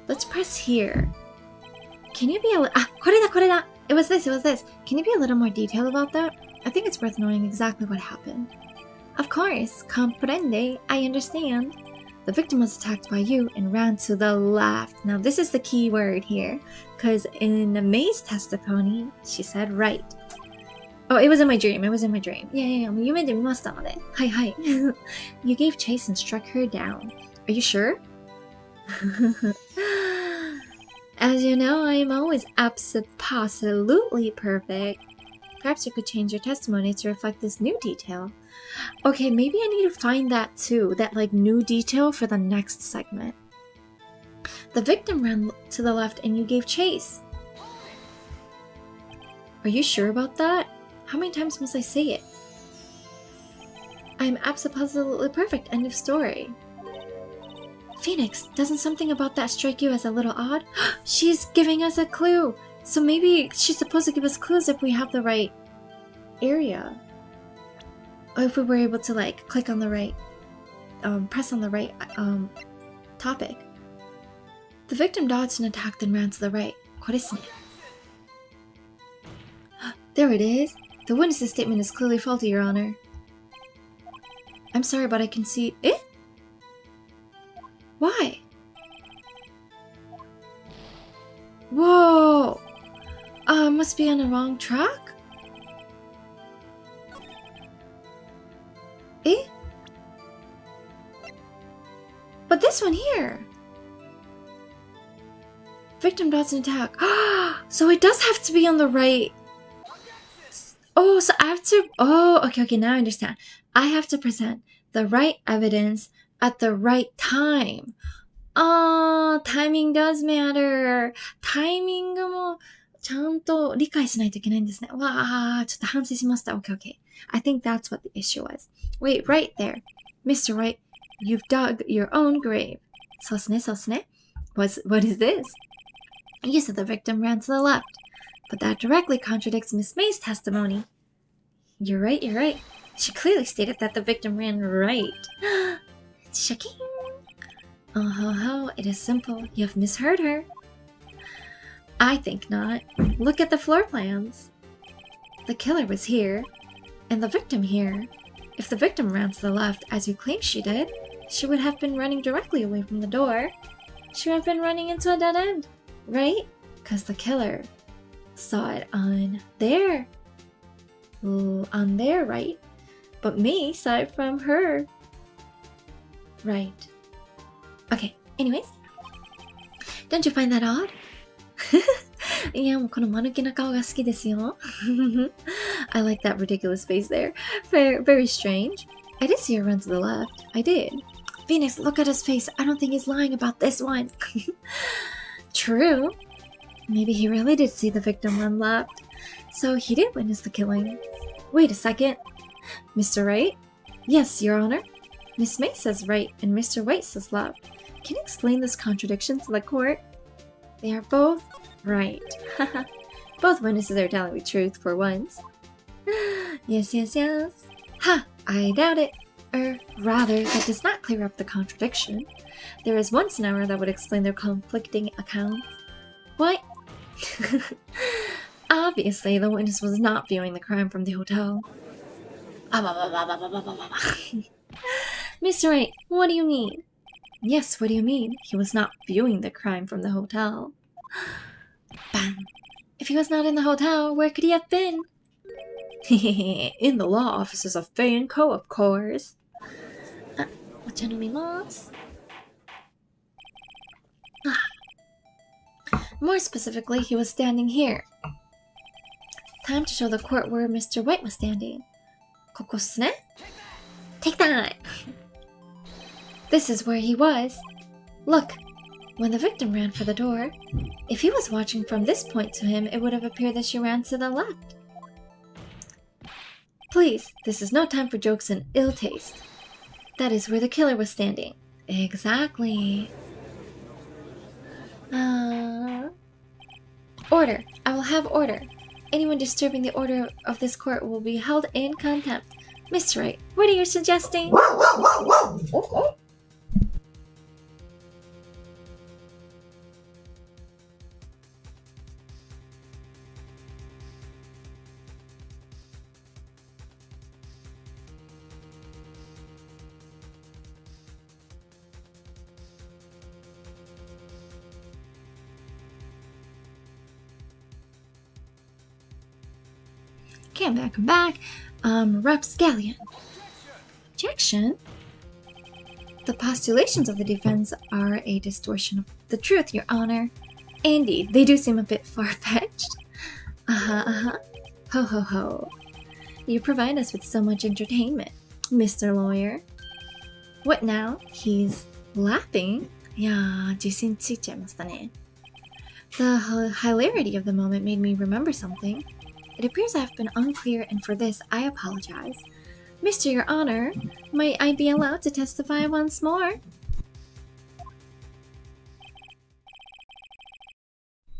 Let's press here. Can you be a little...これだ. It was this. Can you be a little more detailed about that? I think it's worth knowing exactly what happened. Of course. Comprende. I understand. The victim was attacked by you and ran to the left. Now this is the key word here, because in May's testimony, she said right. Oh, it was in my dream. Yeah. 夢で見ましたので。はい。You gave chase and struck her down. Are you sure? As you know, I am always absolutely perfect. Perhaps you could change your testimony to reflect this new detail. Okay, maybe I need to find that too, that like new detail for the next segment. The victim ran to the left and you gave chase. Are you sure about that? How many times must I say it? I am absolutely perfect, end of story. Phoenix, doesn't something about that strike you as a little odd? She's giving us a clue. So maybe she's supposed to give us clues if we have the right area. Or if we were able to like click on the right, press on the right topic. The victim dodged and attacked and ran to the right. これですね. There it is. The witness's statement is clearly faulty, Your Honor. I'm sorry, but I can see... Eh? Why? Whoa! Must be on the wrong track? Eh? But this one here! Victim dodge and attack. So it does have to be on the right... Oh, so I have to... Oh, okay, now I understand. I have to present the right evidence at the right time. Timing does matter. タイミングもちゃんと理解しないといけないんですね。わあ、ちょっと反省しました。Okay. I think that's what the issue was. Wait, right there. Mr. Wright, you've dug your own grave. そうっすね. What is this? You said the victim ran to the left. But that directly contradicts Miss May's testimony. You're right. She clearly stated that the victim ran right. Checking. Oh ho ho, it is simple. You've misheard her. I think not. Look at the floor plans. The killer was here, and the victim here. If the victim ran to the left, as you claim she did, she would have been running directly away from the door. She would have been running into a dead end, right? Because the killer saw it on there. On their right. But me saw it from her right. Okay, anyways. Don't you find that odd? いや、もうこの間抜けな顔が好きですよ。I like that ridiculous face there. Very, very strange. I did see her run to the left. I did. Phoenix, look at his face. I don't think he's lying about this one. True. Maybe he really did see the victim run left. So he did witness the killing. Wait a second. Mr. Wright? Yes, Your Honor. Miss May says right and Mr. White says left. Can you explain this contradiction to the court? They are both right. Both witnesses are telling the truth for once. Yes, yes, yes. Ha! I doubt it. Rather, that does not clear up the contradiction. There is one scenario that would explain their conflicting accounts. What? Obviously, the witness was not viewing the crime from the hotel. Mr. Wright, what do you mean? Yes, what do you mean? He was not viewing the crime from the hotel. Bam. If he was not in the hotel, where could he have been? In the law offices of Bay & Co., of course. お茶飲みます。More specifically, he was standing here. Time to show the court where Mr. White was standing. ここっすね。Take that! This is where he was. Look, when the victim ran for the door, if he was watching from this point to him, it would have appeared that she ran to the left. Please, this is no time for jokes and ill taste. That is where the killer was standing. Exactly. Order. I will have order. Anyone disturbing the order of this court will be held in contempt. Mr. Wright, what are you suggesting? Okay, I'm back. Rapscallion. Objection? The postulations of the defense are a distortion of the truth, Your Honor. Indeed, they do seem a bit far-fetched. Ho ho ho. You provide us with so much entertainment, Mr. Lawyer. What now? He's laughing? Yeah, 自信ついちゃいましたね. The hilarity of the moment made me remember something. It appears I have been unclear, and for this, I apologize. Mr. Your Honor, might I be allowed to testify once more?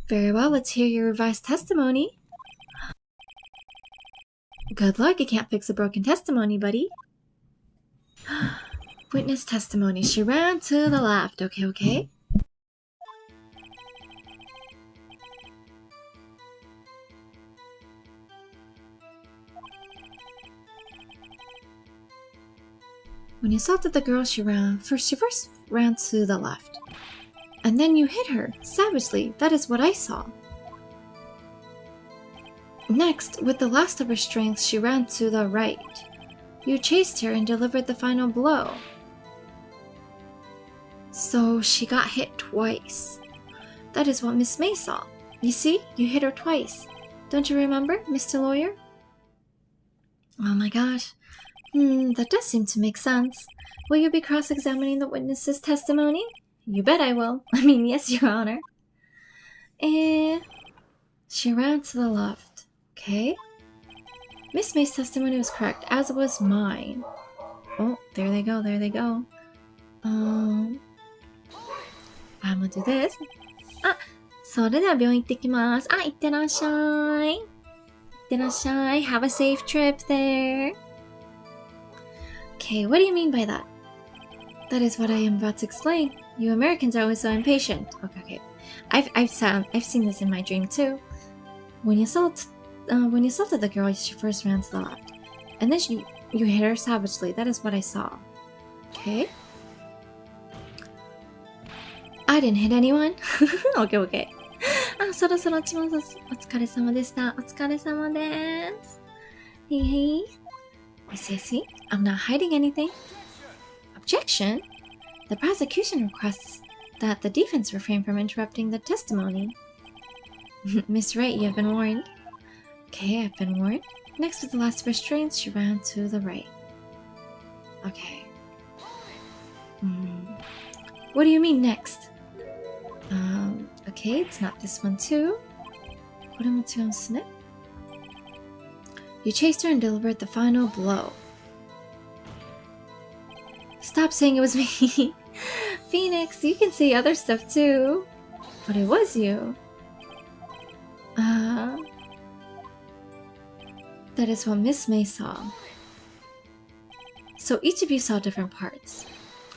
Very well, let's hear your revised testimony. Good luck, you can't fix a broken testimony, buddy. Witness testimony. She ran to the left. Okay. When you saw that the girl she first ran to the left. And then you hit her, savagely. That is what I saw. Next, with the last of her strength, she ran to the right. You chased her and delivered the final blow. So she got hit twice. That is what Miss May saw. You see, you hit her twice. Don't you remember, Mr. Lawyer? Oh my gosh. That does seem to make sense. Will you be cross-examining the witness's testimony? You bet I will. Yes, Your Honor. She ran to the left. Okay. Miss May's testimony was correct, as was mine. Oh, there they go. I'm gonna do this. それでは病院行ってきます。行ってらっしゃい。行ってらっしゃい。Have a safe trip there. Okay, what do you mean by that? That is what I am about to explain. You Americans are always so impatient. Okay. I've seen this in my dream too. When you assaulted the girl, she first ran to the left, and then you hit her savagely. That is what I saw. Okay. I didn't hit anyone. Okay. そろそろ落ちます。お疲れ様でした。お疲れ様です。Hey. See, I'm not hiding anything. Objection? The prosecution requests that the defense refrain from interrupting the testimony. Miss Wright, you have been warned. Okay, I've been warned. Next with the last restraints, she ran to the right. Okay. What do you mean next? Okay, it's not this one too. これも違うんですね。You chased her and delivered the final blow. Stop saying it was me. Phoenix, you can say other stuff too. But it was you. That is what Miss May saw. So each of you saw different parts.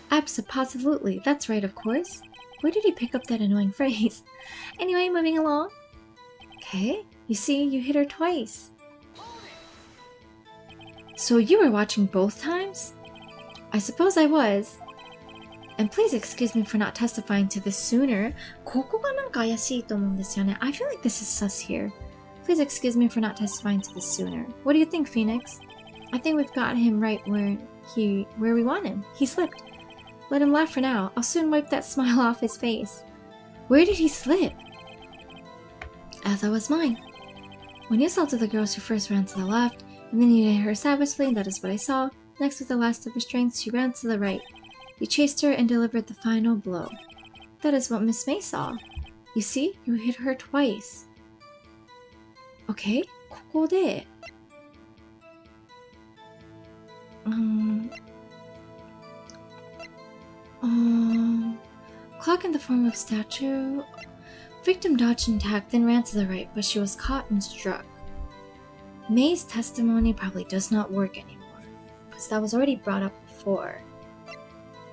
Absolutely, that's right, of course. Where did he pick up that annoying phrase? Anyway, moving along. Okay, you see, you hit her twice. So you were watching both times? I suppose I was. And please excuse me for not testifying to this sooner. ここがなんか怪しいと思うんですよね。I feel like this is sus here. Please excuse me for not testifying to this sooner. What do you think, Phoenix? I think we've got him right where we want him. He slipped. Let him laugh for now. I'll soon wipe that smile off his face. Where did he slip? As I was mine. When you assaulted the girl, she first ran to the left, and then you hit her savagely, that is what I saw. Next, with the last of her strength, she ran to the right. You chased her and delivered the final blow. That is what Miss May saw. You see, you hit her twice. Okay, ここでclock in the form of statue. Victim dodged and attacked, then ran to the right, but she was caught and struck. May's testimony probably does not work anymore, because that was already brought up before.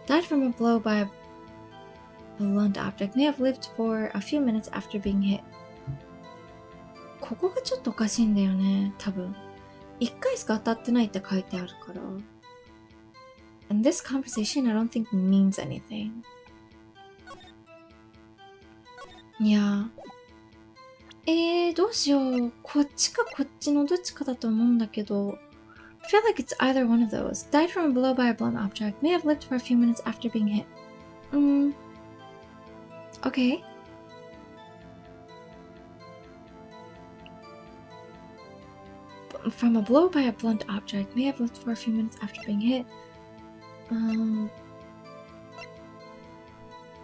Died from a blow by a blunt object, may have lived for a few minutes after being hit. ここがちょっとおかしいんだよね、多分。一回しか当たってないって書いてあるから。And this conversation I don't think means anything. いや。どうしよう。こっちかこっちのどっちかだと思うんだけど。I feel like it's either one of those. Died from a blow by a blunt object. May have lived for a few minutes after being hit. Okay. From a blow by a blunt object. May have lived for a few minutes after being hit.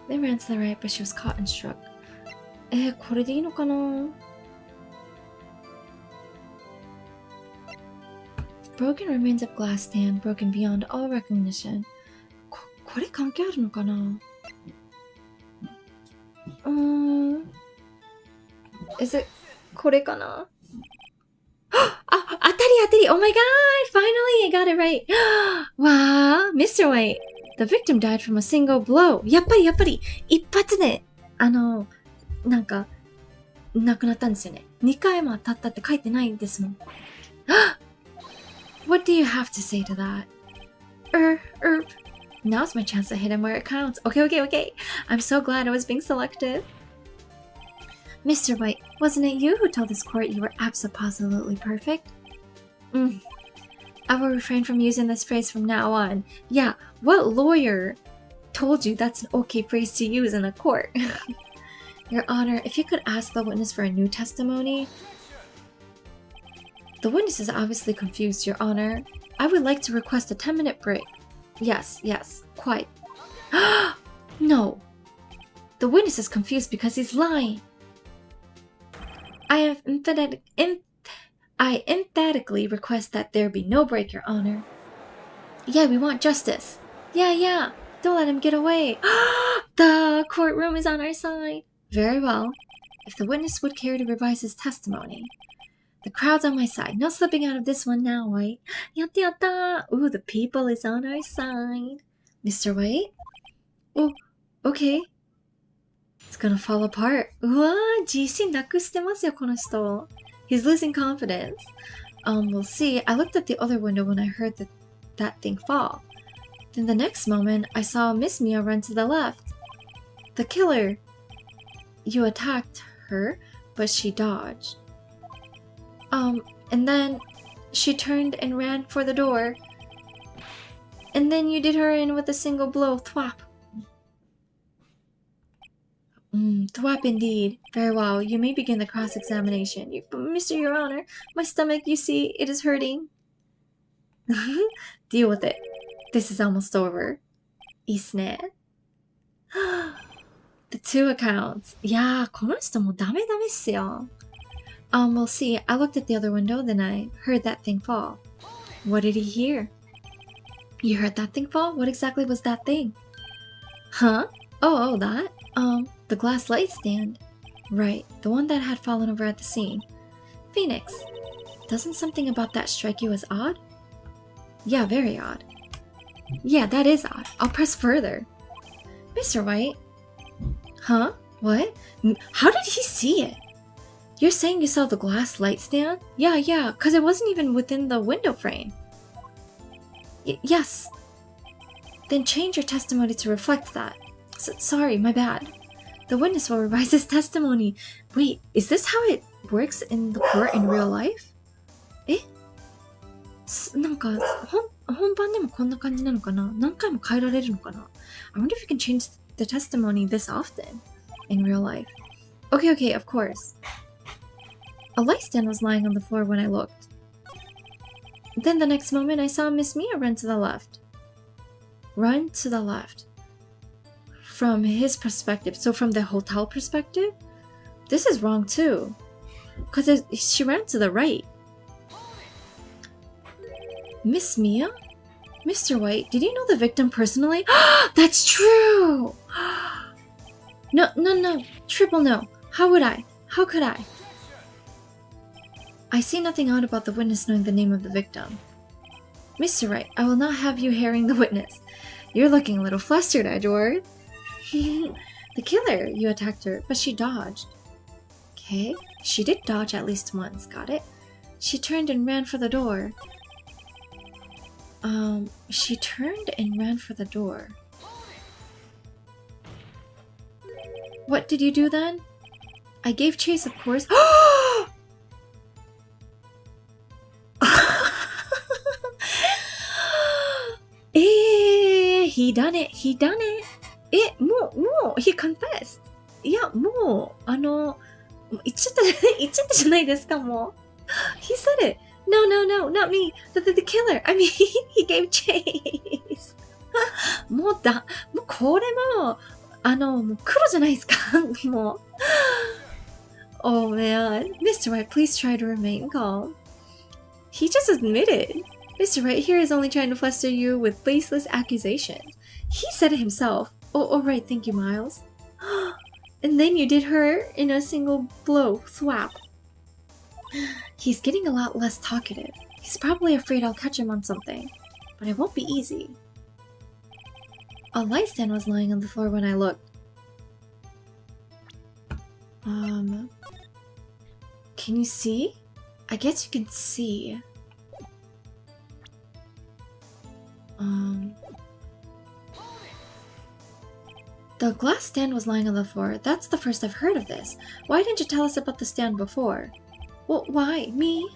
They ran to the right, but she was caught and struck. これでいいのかな？Broken remains of glass stand, broken beyond all recognition. これ関係あるのかな？Is it これかな？当たり Oh my god! Finally, I got it right! Wow, Mr. White. The victim died from a single blow. やっぱり、一発で、なんか、亡くなったんですよね。2回も当たったって書いてないんですもん。What do you have to say to that? Now's my chance to hit him where it counts. Okay. I'm so glad I was being selective. Mr. White, wasn't it you who told this court you were absolutely perfect? I will refrain from using this phrase from now on. Yeah, what lawyer told you that's an okay phrase to use in a court? Your Honor, if you could ask the witness for a new testimony. The witness is obviously confused, Your Honor. I would like to request a 10-minute break. Yes, quite. No. The witness is confused because he's lying. I emphatically request that there be no break, Your Honor. Yeah, we want justice. Yeah. Don't let him get away. The courtroom is on our side. Very well. If the witness would care to revise his testimony. The crowd's on my side. No slipping out of this one now, White. Yatta yatta! Ooh, the people is on our side. Mr. White? Oh, okay. It's gonna fall apart. うわー、自信なくしてますよ、この人。He's losing confidence. We'll see. I looked at the other window when I heard that thing fall. Then the next moment, I saw Miss Mia run to the left. The killer. You attacked her, but she dodged. And then she turned and ran for the door. And then you did her in with a single blow. Thwap. Thwap indeed. Very well. You may begin the cross-examination. Mr. Your Honor, my stomach, you see, it is hurting. Deal with it. This is almost over. いいっすね。The two accounts. いやー、この人もダメダメっすよ。We'll see. I looked at the other window, then I heard that thing fall. What did he hear? You heard that thing fall? What exactly was that thing? Huh? Oh, that? The glass light stand. Right, the one that had fallen over at the scene. Phoenix, doesn't something about that strike you as odd? Yeah, very odd. Yeah, that is odd. I'll press further. Mr. White? Huh? What? How did he see it? You're saying you saw the glass light stand? Yeah, because it wasn't even within the window frame. Yes. Then change your testimony to reflect that. Sorry, my bad. The witness will revise his testimony. Wait, is this how it works in the court in real life? なんか、本番でもこんな感じなのかな？何回も変えられるのかな？ I wonder if you can change the testimony this often in real life. Okay, of course. A light stand was lying on the floor when I looked. Then the next moment I saw Miss Mia run to the left. Run to the left. From his perspective, so from the hotel perspective, this is wrong too. Because she ran to the right. Miss Mia? Mr. White, did you know the victim personally? That's true! No. Triple no. How would I? How could I? I see nothing odd about the witness knowing the name of the victim. Mr. Wright, I will not have you hearing the witness. You're looking a little flustered, Edward. The killer, you attacked her, but she dodged. Okay, she did dodge at least once, got it? She turned and ran for the door. She turned and ran for the door. What did you do then? I gave chase, of course. He done it. He confessed. いや、もう、言っちゃったじゃないですか、もう。He said it. No, not me. The killer. I mean, he gave chase. もうこれもう黒じゃないですか、もう。Oh man. Mr. Wright, please try to remain calm. He just admitted. Mr. Wright here is only trying to fluster you with baseless accusations. He said it himself. Oh, right, thank you, Miles. And then you did her in a single blow. Thwap. He's getting a lot less talkative. He's probably afraid I'll catch him on something. But it won't be easy. A light stand was lying on the floor when I looked. Can you see? I guess you can see. The glass stand was lying on the floor. That's the first I've heard of this. Why didn't you tell us about the stand before? Well, why? Me?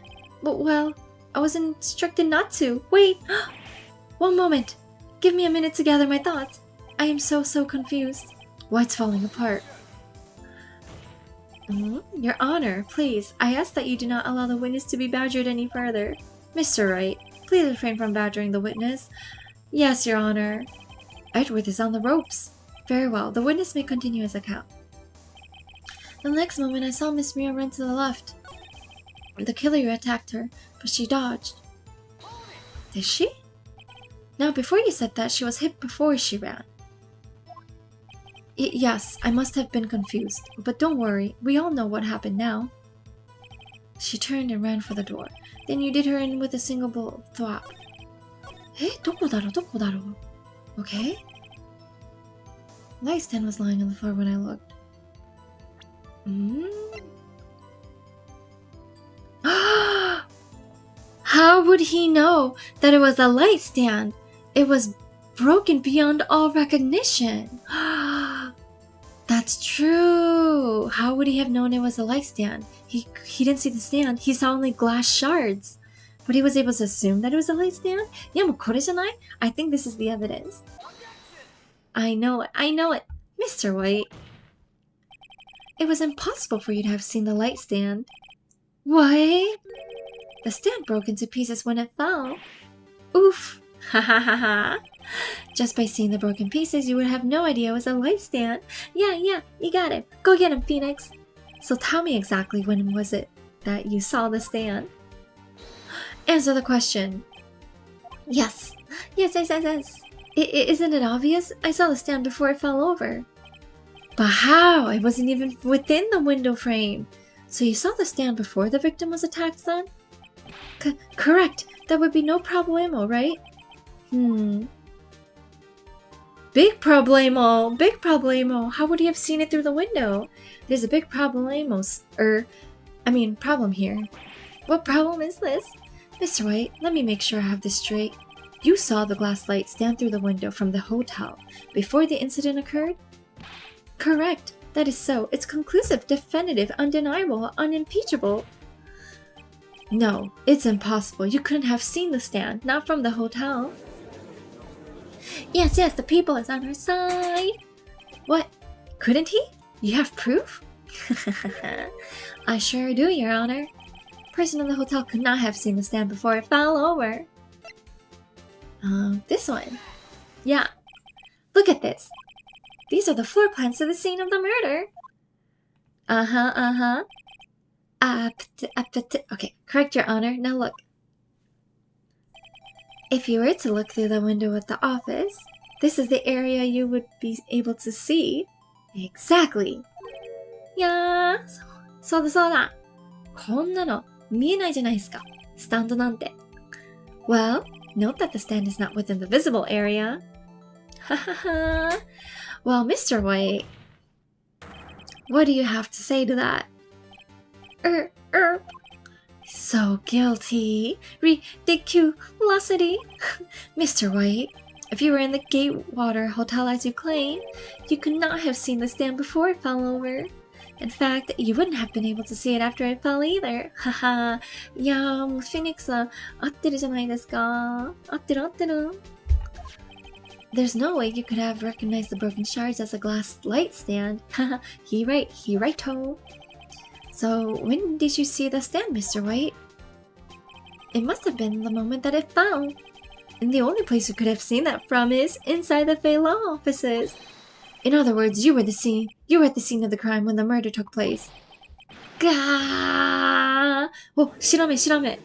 Well, I was instructed not to. Wait! One moment! Give me a minute to gather my thoughts. I am so confused. Why's falling apart? Your Honor, please, I ask that you do not allow the witness to be badgered any further. Mr. Wright, please refrain from badgering the witness. Yes, Your Honor. Edward is on the ropes. Very well, the witness may continue his account. The next moment I saw Miss Mia run to the left. The killer attacked her, but she dodged. Did she? Now, before you said that, she was hit before she ran. Yes, I must have been confused, but don't worry, we all know what happened now. She turned and ran for the door. Then you did her in with a single blow. Thwap. どこだろう Okay. Light stand was lying on the floor when I looked. How would he know that it was a light stand? It was broken beyond all recognition. That's true. How would he have known it was a light stand? He didn't see the stand. He saw only glass shards. But he was able to assume that it was a light stand? Yeah, もうこれじゃない? I think this is the evidence. I know it. Mr. White. It was impossible for you to have seen the light stand. What? The stand broke into pieces when it fell. Oof. Ha ha ha ha. Just by seeing the broken pieces, you would have no idea it was a light stand. Yeah, you got it. Go get him, Phoenix. So tell me exactly when was it that you saw the stand? Answer the question. Yes. Isn't it obvious? I saw the stand before it fell over. But how? It wasn't even within the window frame. So you saw the stand before the victim was attacked then? Correct. That would be no problemo, right? Big problemo. How would he have seen it through the window? There's a big problem here. What problem is this? Mr. White, let me make sure I have this straight. You saw the glass light stand through the window from the hotel before the incident occurred? Correct. That is so. It's conclusive, definitive, undeniable, unimpeachable. No, it's impossible. You couldn't have seen the stand, not from the hotel. Yes, the people is on our side. What? Couldn't he? You have proof? I sure do, Your Honor. Person in the hotel could not have seen the stand before it fell over. This one. Yeah. Look at this. These are the floor plans to the scene of the murder. Okay, correct, Your Honor. Now look. If you were to look through the window at the office, this is the area you would be able to see. Exactly. Yeah. そうだ。こんなの見えないじゃないですか。スタンドなんて。Well, note that the stand is not within the visible area. Well, Mr. White, what do you have to say to that? So guilty. Ridiculosity. Mr. White, if you were in the Gatewater Hotel as you claim, you could not have seen the stand before it fell over. In fact, you wouldn't have been able to see it after it fell either. Haha. いやー、もうフェニックスさん、合ってるじゃないですか。合ってる。There's no way you could have recognized the broken shards as a glass light stand. Haha, he right-o. So, when did you see the stand, Mr. White? It must have been the moment that it fell. And the only place you could have seen that from is inside the Fei Law offices. In other words, you were at the scene of the crime when the murder took place. Gah! Oh, 調べ.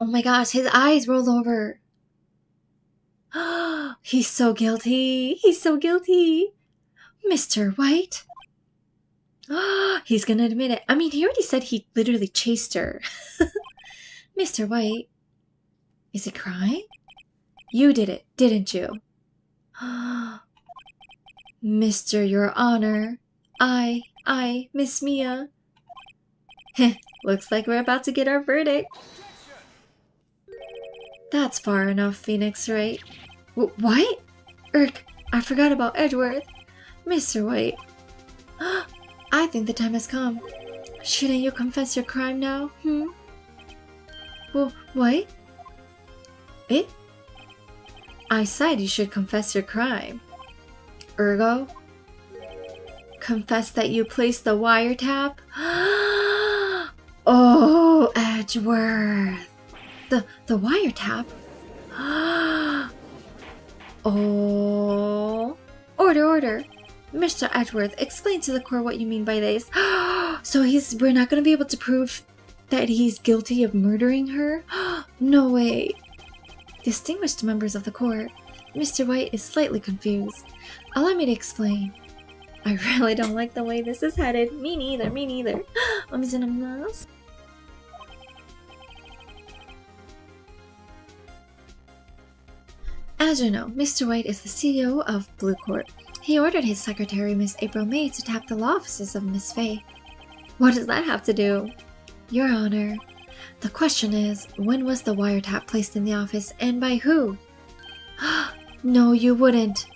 Oh my gosh, his eyes rolled over. He's so guilty. Mr. White. He's gonna admit it. I mean, he already said he literally chased her. Mr. White, is it crime? You did it, didn't you? Mr. Your Honor, I, Miss Mia. Looks like we're about to get our verdict. That's far enough, Phoenix Wright. What? I forgot about Edgeworth. Mr. White. I think the time has come. Shouldn't you confess your crime now? Well, what? I said you should confess your crime. Ergo? Confess that you placed the wiretap? Oh, Edgeworth. The wiretap? Oh. Order. Mr. Edgeworth, explain to the court what you mean by this. So we're not going to be able to prove that he's guilty of murdering her? No way. Distinguished members of the court, Mr. White is slightly confused. Allow me to explain. I really don't like the way this is headed. Me neither. お水飲みます。As you know, Mr. White is the CEO of Blue Court. He ordered his secretary, Miss April May, to tap the law offices of Miss Fay. What does that have to do? Your Honor, the question is, when was the wiretap placed in the office and by who? No, you wouldn't.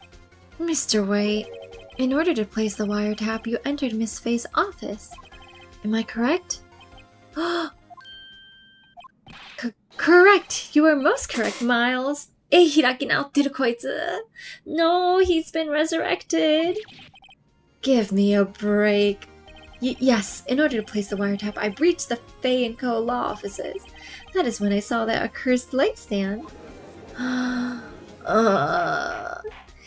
Mr. White, in order to place the wiretap, you entered Miss Fay's office. Am I correct? Correct! You are most correct, Miles. No, he's been resurrected. Give me a break. Yes, in order to place the wiretap, I breached the Fay & Co. law offices. That is when I saw that accursed light stand.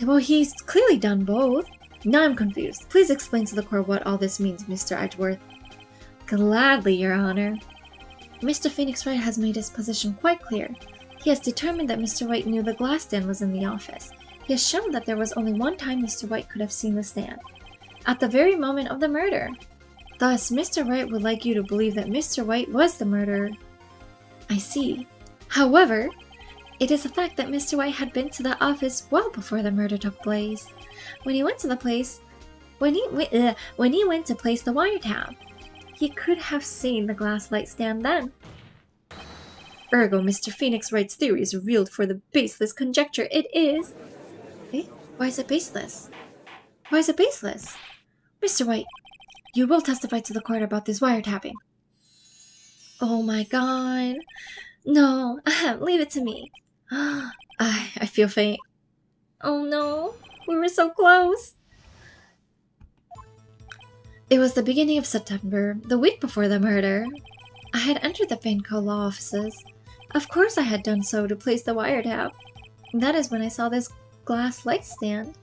Well, he's clearly done both. Now I'm confused. Please explain to the court what all this means, Mr. Edgeworth. Gladly, Your Honor. Mr. Phoenix Wright has made his position quite clear. He has determined that Mr. White knew the glass stand was in the office. He has shown that there was only one time Mr. White could have seen the stand. At the very moment of the murder. Thus, Mr. Wright would like you to believe that Mr. White was the murderer. I see. However, it is a fact that Mr. White had been to the office well before the murder took place. When he went to place the wiretap, he could have seen the glass light stand then. Ergo, Mr. Phoenix Wright's theory is revealed for the baseless conjecture it is. Eh? Why is it baseless? Why is it baseless? Mr. White, you will testify to the court about this wiretapping. Oh my god. No, leave it to me. I feel faint. Oh no, we were so close. It was the beginning of September, the week before the murder. I had entered the Fay & Co. law offices. Of course I had done so to place the wiretap. That is when I saw this glass light stand.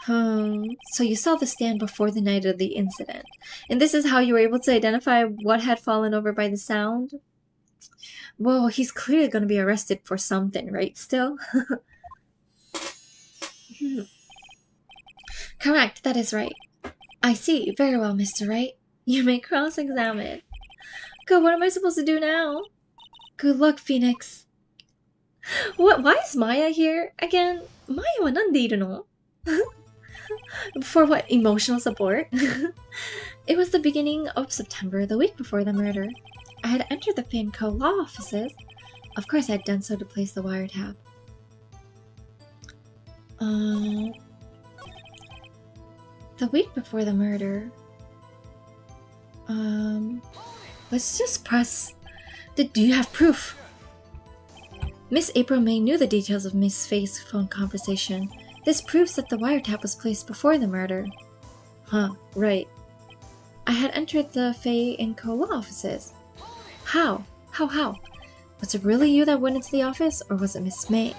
So you saw the stand before the night of the incident. And this is how you were able to identify what had fallen over by the sound? Whoa, he's clearly going to be arrested for something, right, still? Correct, that is right. I see. Very well, Mr. Wright. You may cross-examine. God, what am I supposed to do now? Good luck, Phoenix. What? Why is Maya here? Again, Maya wa nande iru no? For what? Emotional support? It was the beginning of September, the week before the murder. I had entered the Fay & Co. law offices. Of course I had done so to place the wiretap. The week before the murder. Let's just press. Do you have proof? Miss April May knew the details of Miss Fay's phone conversation. This proves that the wiretap was placed before the murder. Huh, right. I had entered the Fay & Co. law offices. How? How? Was it really you that went into the office, or was it Miss May?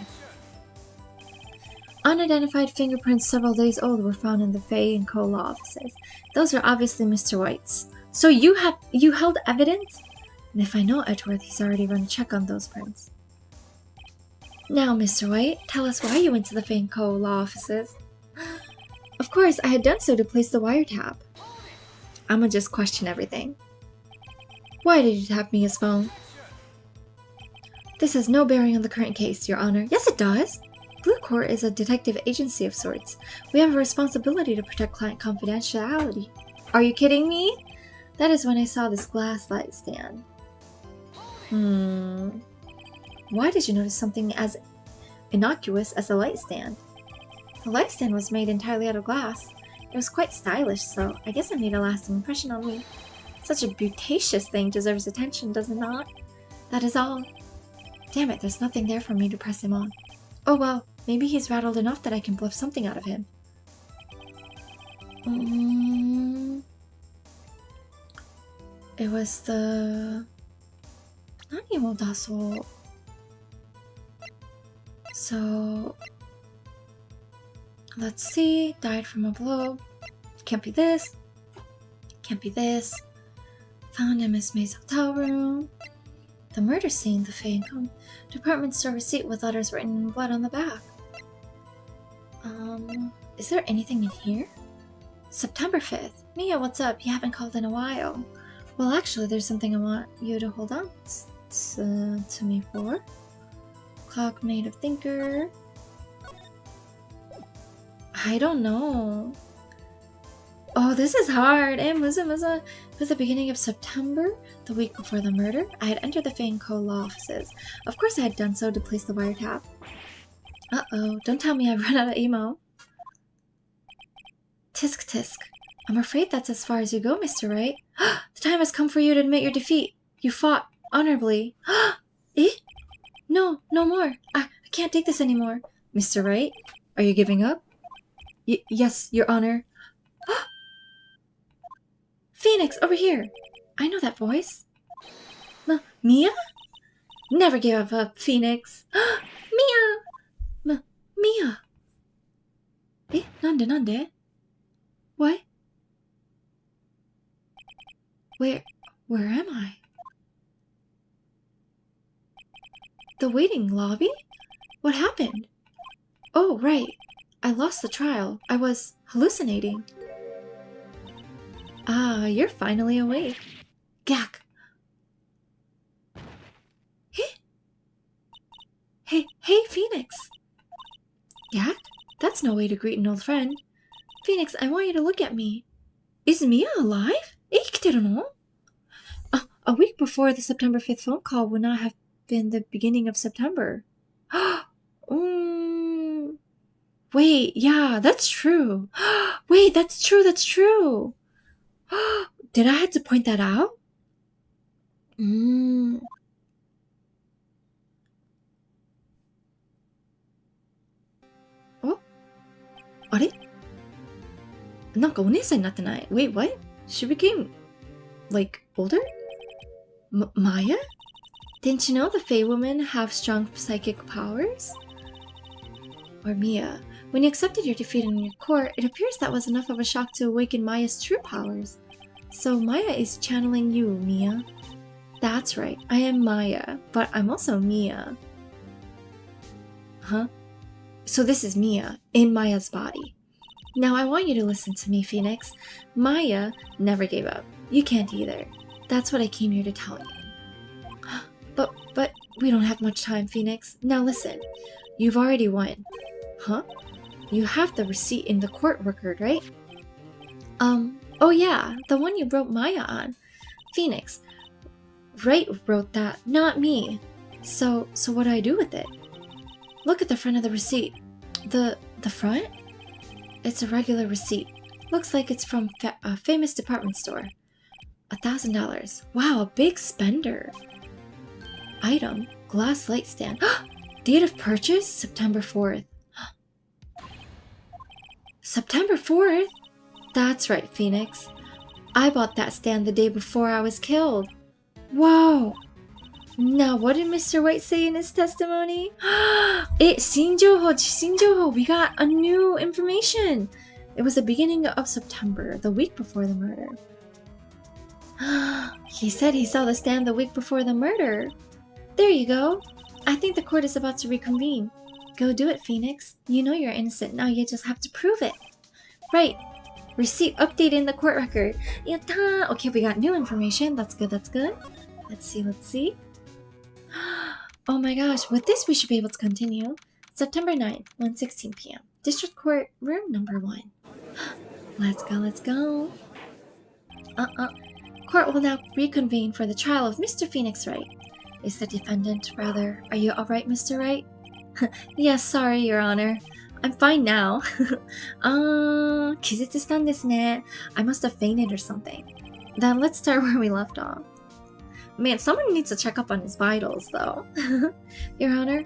Unidentified fingerprints several days old were found in the Fay & Co. law offices. Those are obviously Mr. White's. So you held evidence? And if I know Edgeworth, he's already run a check on those prints. Now, Mr. White, tell us why you went to the Fay & Co. law offices. Of course, I had done so to place the wiretap. I'ma just question everything. Why did you tap me his phone? This has no bearing on the current case, Your Honor. Yes, it does. Blue Court is a detective agency of sorts. We have a responsibility to protect client confidentiality. Are you kidding me? That is when I saw this glass light stand. Why did you notice something as innocuous as a light stand? The light stand was made entirely out of glass. It was quite stylish, so I guess it made a lasting impression on me. Such a beauticious thing deserves attention, does it not? That is all. Damn it, there's nothing there for me to press him on. Oh well, maybe he's rattled enough that I can bluff something out of him. It was the... 何を出そう? So... Let's see. Died from a blow. Can't be this. Can't be this. Found in Miss May's hotel room. The murder scene, the Fay & Co. Department store receipt with letters written in blood on the back. Is there anything in here? September 5th. Mia, what's up? You haven't called in a while. Well, actually, there's something I want you to hold on to me for. Clock made of thinker. I don't know. Oh, this is hard. It was the beginning of September, the week before the murder. I had entered the Fanco law offices. Of course I had done so to place the wiretap. Uh-oh, don't tell me I've run out of emo. Tisk tisk. I'm afraid that's as far as you go, Mr. Wright. The time has come for you to admit your defeat. You fought honorably. Eh? No, no more. I can't take this anymore. Mr. Wright, are you giving up? Yes, Your Honor. Phoenix, over here. I know that voice. Mia? Never give up, Phoenix. Mia! Mia! Eh? Nande? What? Where am I? The waiting lobby? What happened? Oh, right. I lost the trial. I was hallucinating. Ah, you're finally awake. Gak. Hey, Phoenix. Gak? That's no way to greet an old friend. Phoenix, I want you to look at me. Is Mia alive? 生きてるの? A week before the September 5th phone call would not have been the beginning of September. Wait, yeah, that's true. Wait, that's true. Did I have to point that out? Oh? あれ? なんかお姉さんになってない? Wait, what? She became, like, older? Maya? Didn't you know the Fae women have strong psychic powers? Or Mia, when you accepted your defeat in your court, it appears that was enough of a shock to awaken Maya's true powers. So Maya is channeling you, Mia. That's right, I am Maya, but I'm also Mia. Huh? So this is Mia, in Maya's body. Now I want you to listen to me, Phoenix. Maya never gave up. You can't either. That's what I came here to tell you. But we don't have much time, Phoenix. Now listen, you've already won. Huh? You have the receipt in the court record, right? Oh yeah, the one you wrote Maya on. Phoenix, Wright wrote that, not me. So what do I do with it? Look at the front of the receipt. The front? It's a regular receipt. Looks like it's from a famous department store. $1,000. Wow, a big spender. Item, glass light stand. Date of purchase, September 4th. September 4th? That's right, Phoenix. I bought that stand the day before I was killed. Whoa! Now, what did Mr. White say in his testimony? 新情報. We got a new information. It was the beginning of September, the week before the murder. He said he saw the stand the week before the murder. There you go. I think the court is about to reconvene. Go do it, Phoenix. You know you're innocent. Now you just have to prove it. Right. Receipt updated in the court record. Yatta! Okay, we got new information. That's good. Let's see. Oh my gosh, with this we should be able to continue. September 9th, 1:16 p.m. District Court, room number 1. Let's go. Court will now reconvene for the trial of Mr. Phoenix Wright. Is the defendant, rather, are you alright, Mr. Wright? Yes, sorry, Your Honor. I'm fine now. 気絶したんですね. I must have fainted or something. Then let's start where we left off. Man, someone needs to check up on his vitals, though. Your Honor,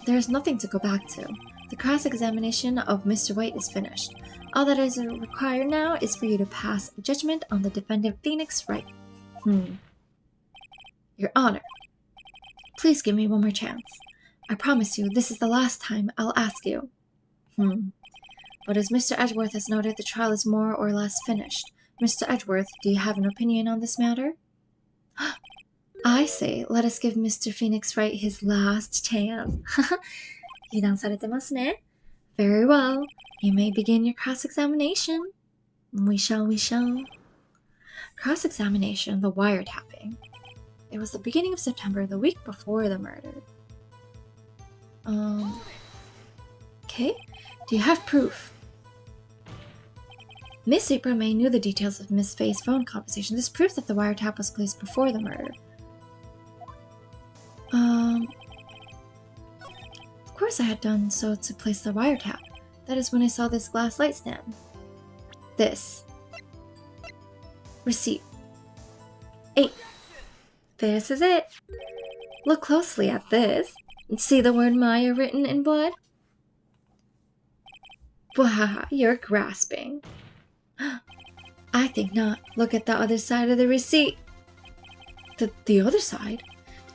there's nothing to go back to. The cross-examination of Mr. White is finished. All that is required now is for you to pass judgment on the defendant Phoenix Wright. Your Honor, please give me one more chance. I promise you this is the last time I'll ask you. But as Mr. Edgeworth has noted, the trial is more or less finished. Mr. Edgeworth, do you have an opinion on this matter? I say, let us give Mr. Phoenix Wright his last chance. 油断されてますね. Very well. You may begin your cross-examination. We shall. Cross-examination, the wiretapping. It was the beginning of September, the week before the murder. Okay. Do you have proof? Miss April May knew the details of Miss Faye's phone conversation. This proves that the wiretap was placed before the murder. Of course I had done so to place the wiretap. That is when I saw this glass light stand. This. Receipt. 8. This is it. Look closely at this. See the word Maya written in blood? Wahaha, you're grasping. I think not. Look at the other side of the receipt. The other side?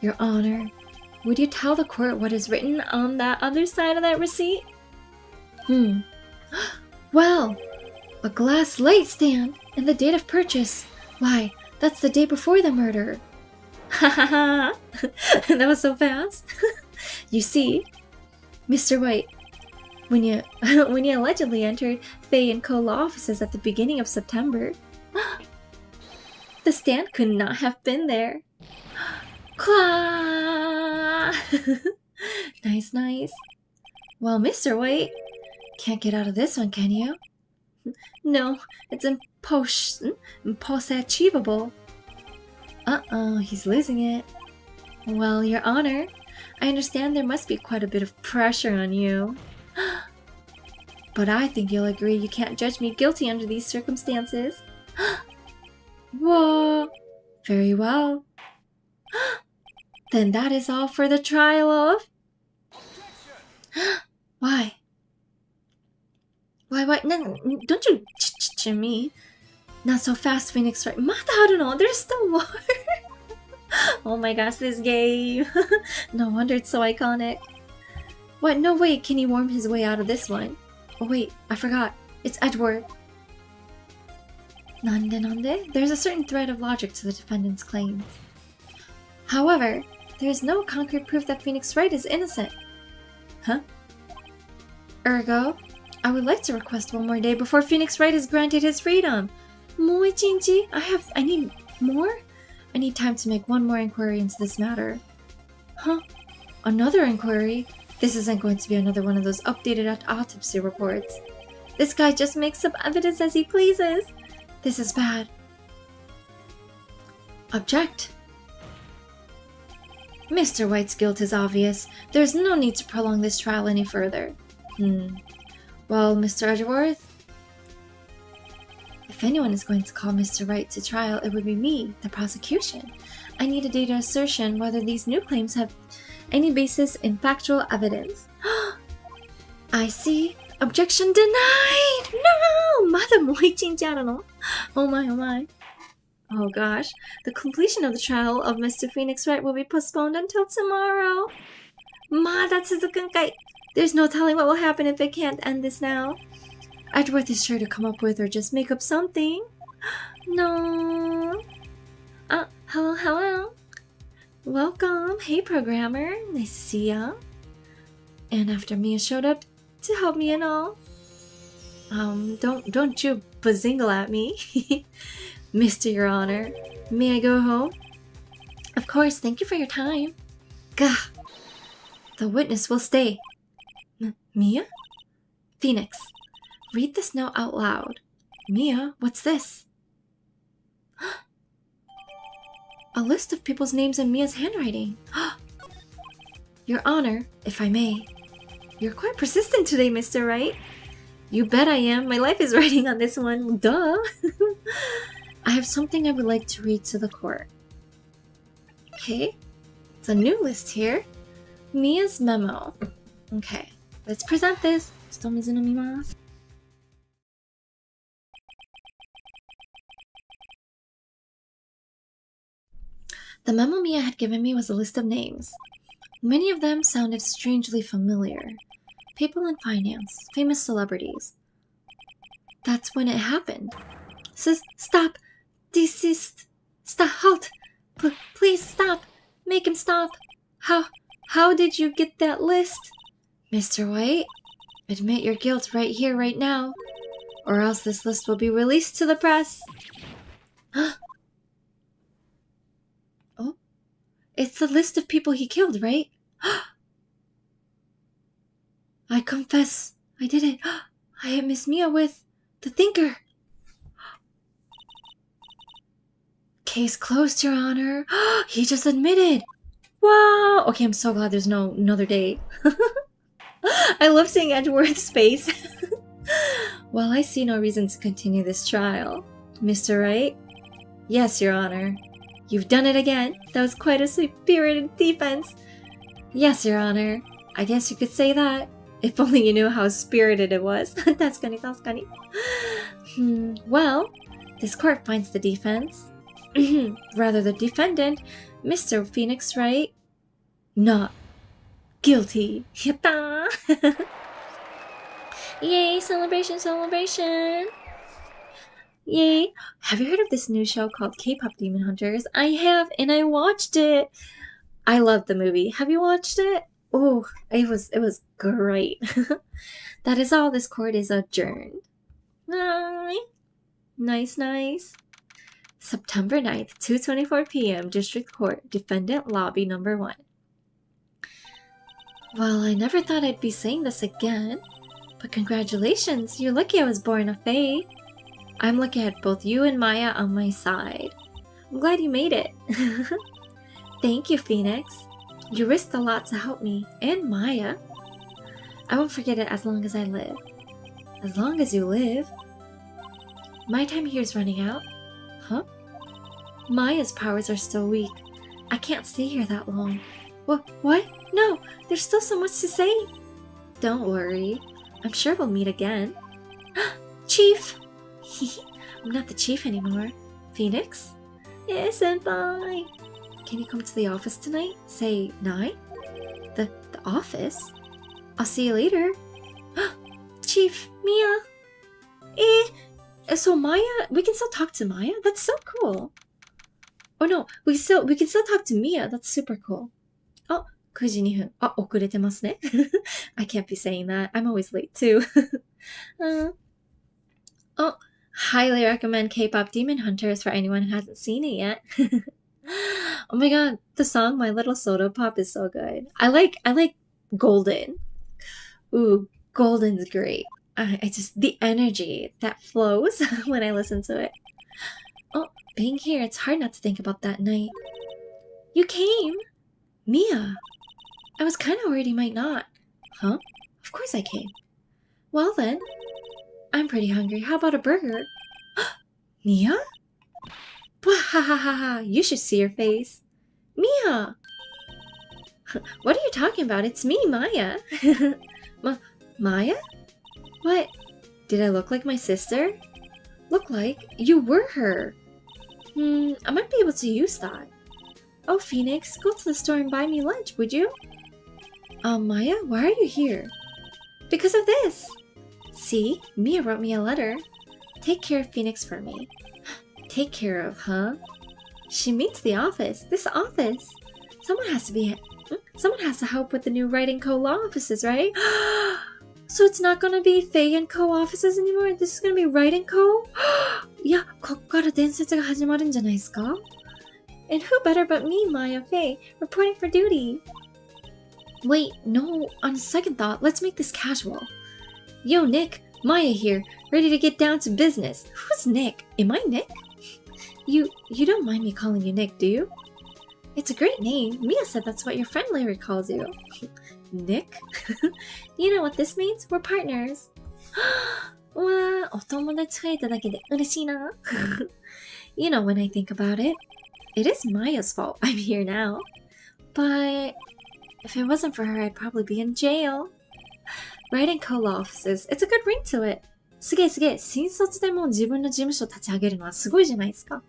Your Honor, would you tell the court what is written on that other side of that receipt? Well, a glass light stand and the date of purchase. Why, that's the day before the murder. Ha ha ha! That was so fast. You see, Mr. White, when you allegedly entered Faye & Co. law offices at the beginning of September, the stand could not have been there. Nice, nice. Well, Mr. White, can't get out of this one, can you? No, it's impossible. Uh-oh, he's losing it. Well, Your Honor, I understand there must be quite a bit of pressure on you. But I think you'll agree you can't judge me guilty under these circumstances. Whoa! Very well. Then that is all for the trial of... Why? Why? No, don't you me. Not so fast, Phoenix Wright. I don't know, there's still more. Oh my gosh, this game. No wonder it's so iconic. What? No way can he worm his way out of this one. Oh wait, I forgot. It's Edward. Nande? There's a certain thread of logic to the defendant's claims. However, there is no concrete proof that Phoenix Wright is innocent. Huh? Ergo, I would like to request one more day before Phoenix Wright is granted his freedom. I need more? I need time to make one more inquiry into this matter. Huh? Another inquiry? This isn't going to be another one of those updated autopsy reports. This guy just makes up evidence as he pleases. This is bad. Object. Mr. White's guilt is obvious. There's no need to prolong this trial any further. Well, Mr. Edgeworth? If anyone is going to call Mr. Wright to trial, it would be me, the prosecution. I need a data assertion whether these new claims have any basis in factual evidence. I see. Objection denied! No! Oh my. Oh gosh. The completion of the trial of Mr. Phoenix Wright will be postponed until tomorrow. There's no telling what will happen if it can't end this now. Edgeworth is sure to come up with or just make up something. No. Hello. Welcome. Hey, programmer. Nice to see ya. And after Mia showed up to help me and all. Don't you bazingle at me. Mr. Your Honor, may I go home? Of course, thank you for your time. Gah. The witness will stay. Mia? Phoenix, read this note out loud. Mia, what's this? A list of people's names in Mia's handwriting. Your Honor, if I may. You're quite persistent today, Mr. Wright. You bet I am. My life is writing on this one. Duh. I have something I would like to read to the court. Okay. It's a new list here. Mia's memo. Okay. Let's present this. The memo Mia had given me was a list of names. Many of them sounded strangely familiar. People in finance, famous celebrities. That's when it happened. Stop! Desist! Stop! Halt! Please stop! Make him stop! How did you get that list? Mr. White, admit your guilt right here, right now, or else this list will be released to the press. It's the list of people he killed, right? I confess, I did it. I hit Miss Mia with the thinker. Case closed, Your Honor. He just admitted. Wow. Okay, I'm so glad there's no another date. I love seeing Edward's face. Well, I see no reason to continue this trial. Mr. Wright? Yes, Your Honor. You've done it again. That was quite a spirited defense. Yes, Your Honor. I guess you could say that. If only you knew how spirited it was. 確かに確かに. Well, this court finds the defense, rather the defendant, Mr. Phoenix Wright, not guilty. やったー. Yay, celebration, celebration. Yay. Have you heard of this new show called K-Pop Demon Hunters? I have, and I watched it. I love the movie. Have you watched it? Oh, it was great. That is all. This court is adjourned. Nice, nice. September 9th, 2:24 p.m. District Court, Defendant Lobby Number 1. Well, I never thought I'd be saying this again, but congratulations, you're lucky I was born a fae. I'm lucky I had both you and Maya on my side. I'm glad you made it. Thank you, Phoenix. You risked a lot to help me, and Maya. I won't forget it as long as I live. As long as you live? My time here is running out. Huh? Maya's powers are still weak. I can't stay here that long. What? No, there's still so much to say. Don't worry. I'm sure we'll meet again. Chief! I'm not the chief anymore. Phoenix? Yeah, senpai. Can you come to the office tonight? Say 9? The office? I'll see you later. Chief, Mia. So Maya, we can still talk to Maya? That's so cool. Oh no, we can still talk to Mia. That's super cool. 9時2分. 遅れてますね. I can't be saying that. I'm always late too. Highly recommend K-Pop Demon Hunters for anyone who hasn't seen it yet. Oh my god, the song My Little Soda Pop is so good. I like Golden. Ooh, Golden's great. I just, the energy that flows when I listen to it. Oh, being here, it's hard not to think about that night. You came? Mia. I was kind of worried you might not. Huh? Of course I came. Well then, I'm pretty hungry. How about a burger? Mia? Bwahahaha, you should see your face. Mia! What are you talking about? It's me, Maya. Maya? What? Did I look like my sister? Look like? You were her. I might be able to use that. Oh, Phoenix, go to the store and buy me lunch, would you? Maya, why are you here? Because of this. See, Mia wrote me a letter. Take care of Phoenix for me. Take care of, huh? She means the office. This office. Someone has to help with the new Wright & Co. law offices, right? So it's not gonna be Faye & Co. offices anymore? This is gonna be Wright & Co.? いや、こっから伝説が始まるんじゃないですか? And who better but me, Maya Faye, reporting for duty? Wait, no, on second thought, let's make this casual. Yo, Nick, Maya here, ready to get down to business. Who's Nick? Am I Nick? You don't mind me calling you Nick, do you? It's a great name. Mia said that's what your friend Larry calls you. Nick? You know what this means? We're partners. わー、お友達増えただけで嬉しいな。You know, when I think about it, it is Maya's fault I'm here now. But if it wasn't for her, I'd probably be in jail. Wright & Co. law offices. It's a good ring to it. すげえすげえ。新卒でもう自分の事務所立ち上げるのはすごいじゃないですか。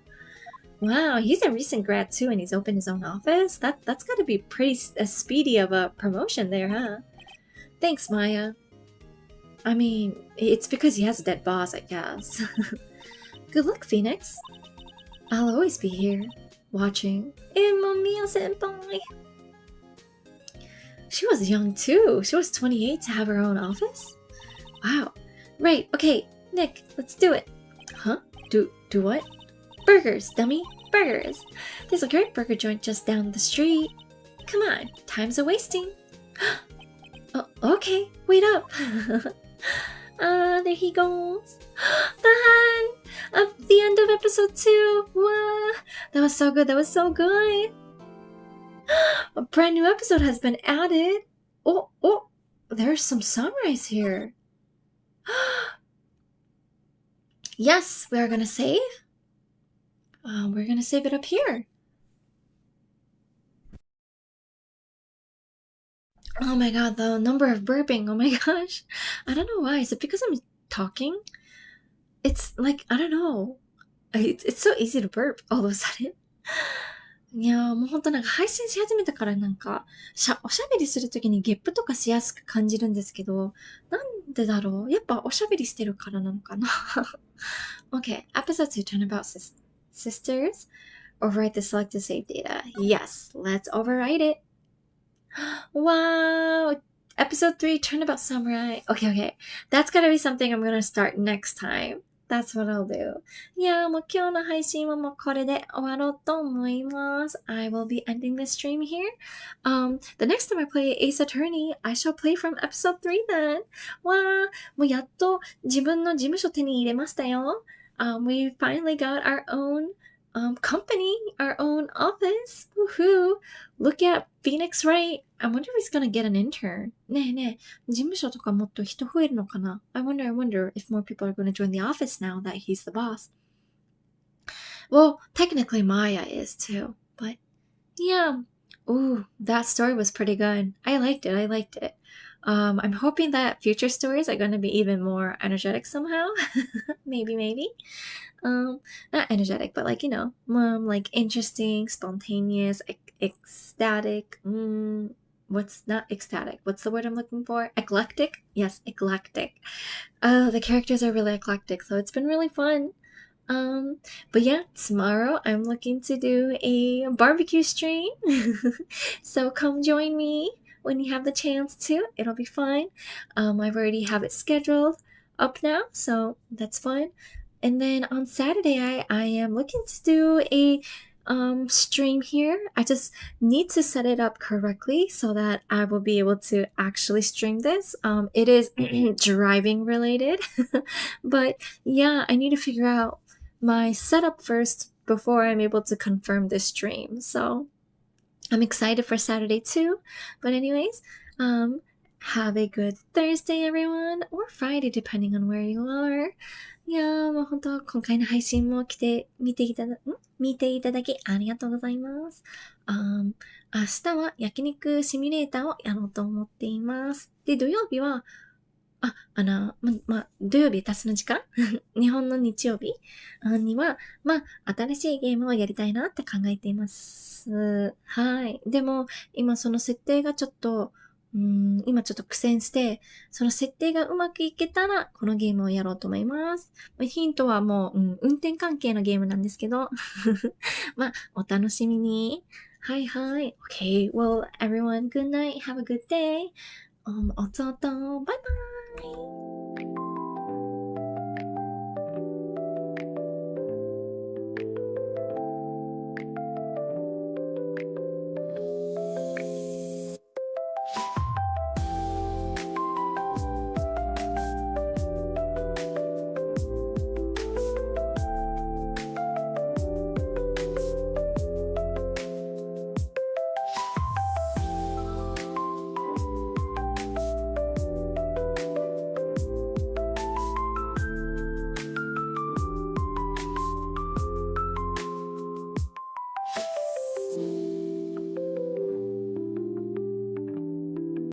Wow, he's a recent grad too and he's opened his own office? That's gotta be pretty speedy of a promotion there, huh? Thanks, Maya. I mean, it's because he has a dead boss, I guess. Good luck, Phoenix. I'll always be here, watching. Mia senpai. She was young too. She was 28 to have her own office? Wow. Right, okay, Nick, let's do it. Huh? Do what? Burgers, dummy. burgers. There's a great burger joint just down the street. Come on, time's a wasting. Oh, okay, wait up. There he goes. The end of episode 2. Wow, that was so good. A brand new episode has been added. Oh, there's some sunrise here. Yes, we are gonna save. We're gonna save it up here. Oh my god, the number of burping. Oh my gosh. I don't know why. Is it because I'm talking? It's like, I don't know. It's so easy to burp all of a sudden. いやーもうほんとなんか配信し始めたからなんかおしゃべりするときにゲップとかしやすく感じるんですけど、なんでだろう、やっぱおしゃべりしてるからなのかなOkay, episode 2 turn about sisters. Overwrite the selected save data. Yes, let's overwrite it. Wow, episode 3 turn about samurai. Okay, that's gotta be something I'm gonna start next time.That's what I'll do. いやーもう今日の配信はもうこれで終わろうと思います。I will be ending the stream here. The next time I play Ace Attorney, I shall play from episode 3 then. わー、もうやっと自分の事務所手に入れましたよ。We finally got our own company, our own office. Woohoo! Look at Phoenix Wright. I wonder if he's gonna get an intern. ねえねえ、事務所とかもっと人増えるのかな I wonder if more people are gonna join the office now that he's the boss. Well, technically Maya is too, but yeah. Ooh, that story was pretty good. I liked it. I'm hoping that future stories are gonna be even more energetic somehow. Maybe. Not energetic, but like, like interesting, spontaneous, ecstatic. What's not ecstatic? What's the word I'm looking for? Eclectic? Yes, eclectic. The characters are really eclectic, so it's been really fun. But yeah, tomorrow I'm looking to do a barbecue stream. So come join me when you have the chance to. It'll be fun. I've already have it scheduled up now, so that's fun. And then on Saturday, I am looking to do a stream here. I just need to set it up correctly so that I will be able to actually stream this. It is driving related, but yeah, I need to figure out my setup first before I'm able to confirm this stream. So I'm excited for Saturday too. But anyways, have a good Thursday, everyone, or Friday, depending on where you are. いやーもう本当今回の配信も見ていただきありがとうございます。明日は焼肉シミュレーターをやろうと思っています。で、土曜日は、土曜日私の時間日本の日曜日には、新しいゲームをやりたいなって考えています。はい。でも、今その設定がちょっと苦戦して、その設定がうまくいけたら、このゲームをやろうと思います。ヒントはもう、運転関係のゲームなんですけど、お楽しみに。はい。Okay, well, everyone, good night, have a good day. おとと、バイバイ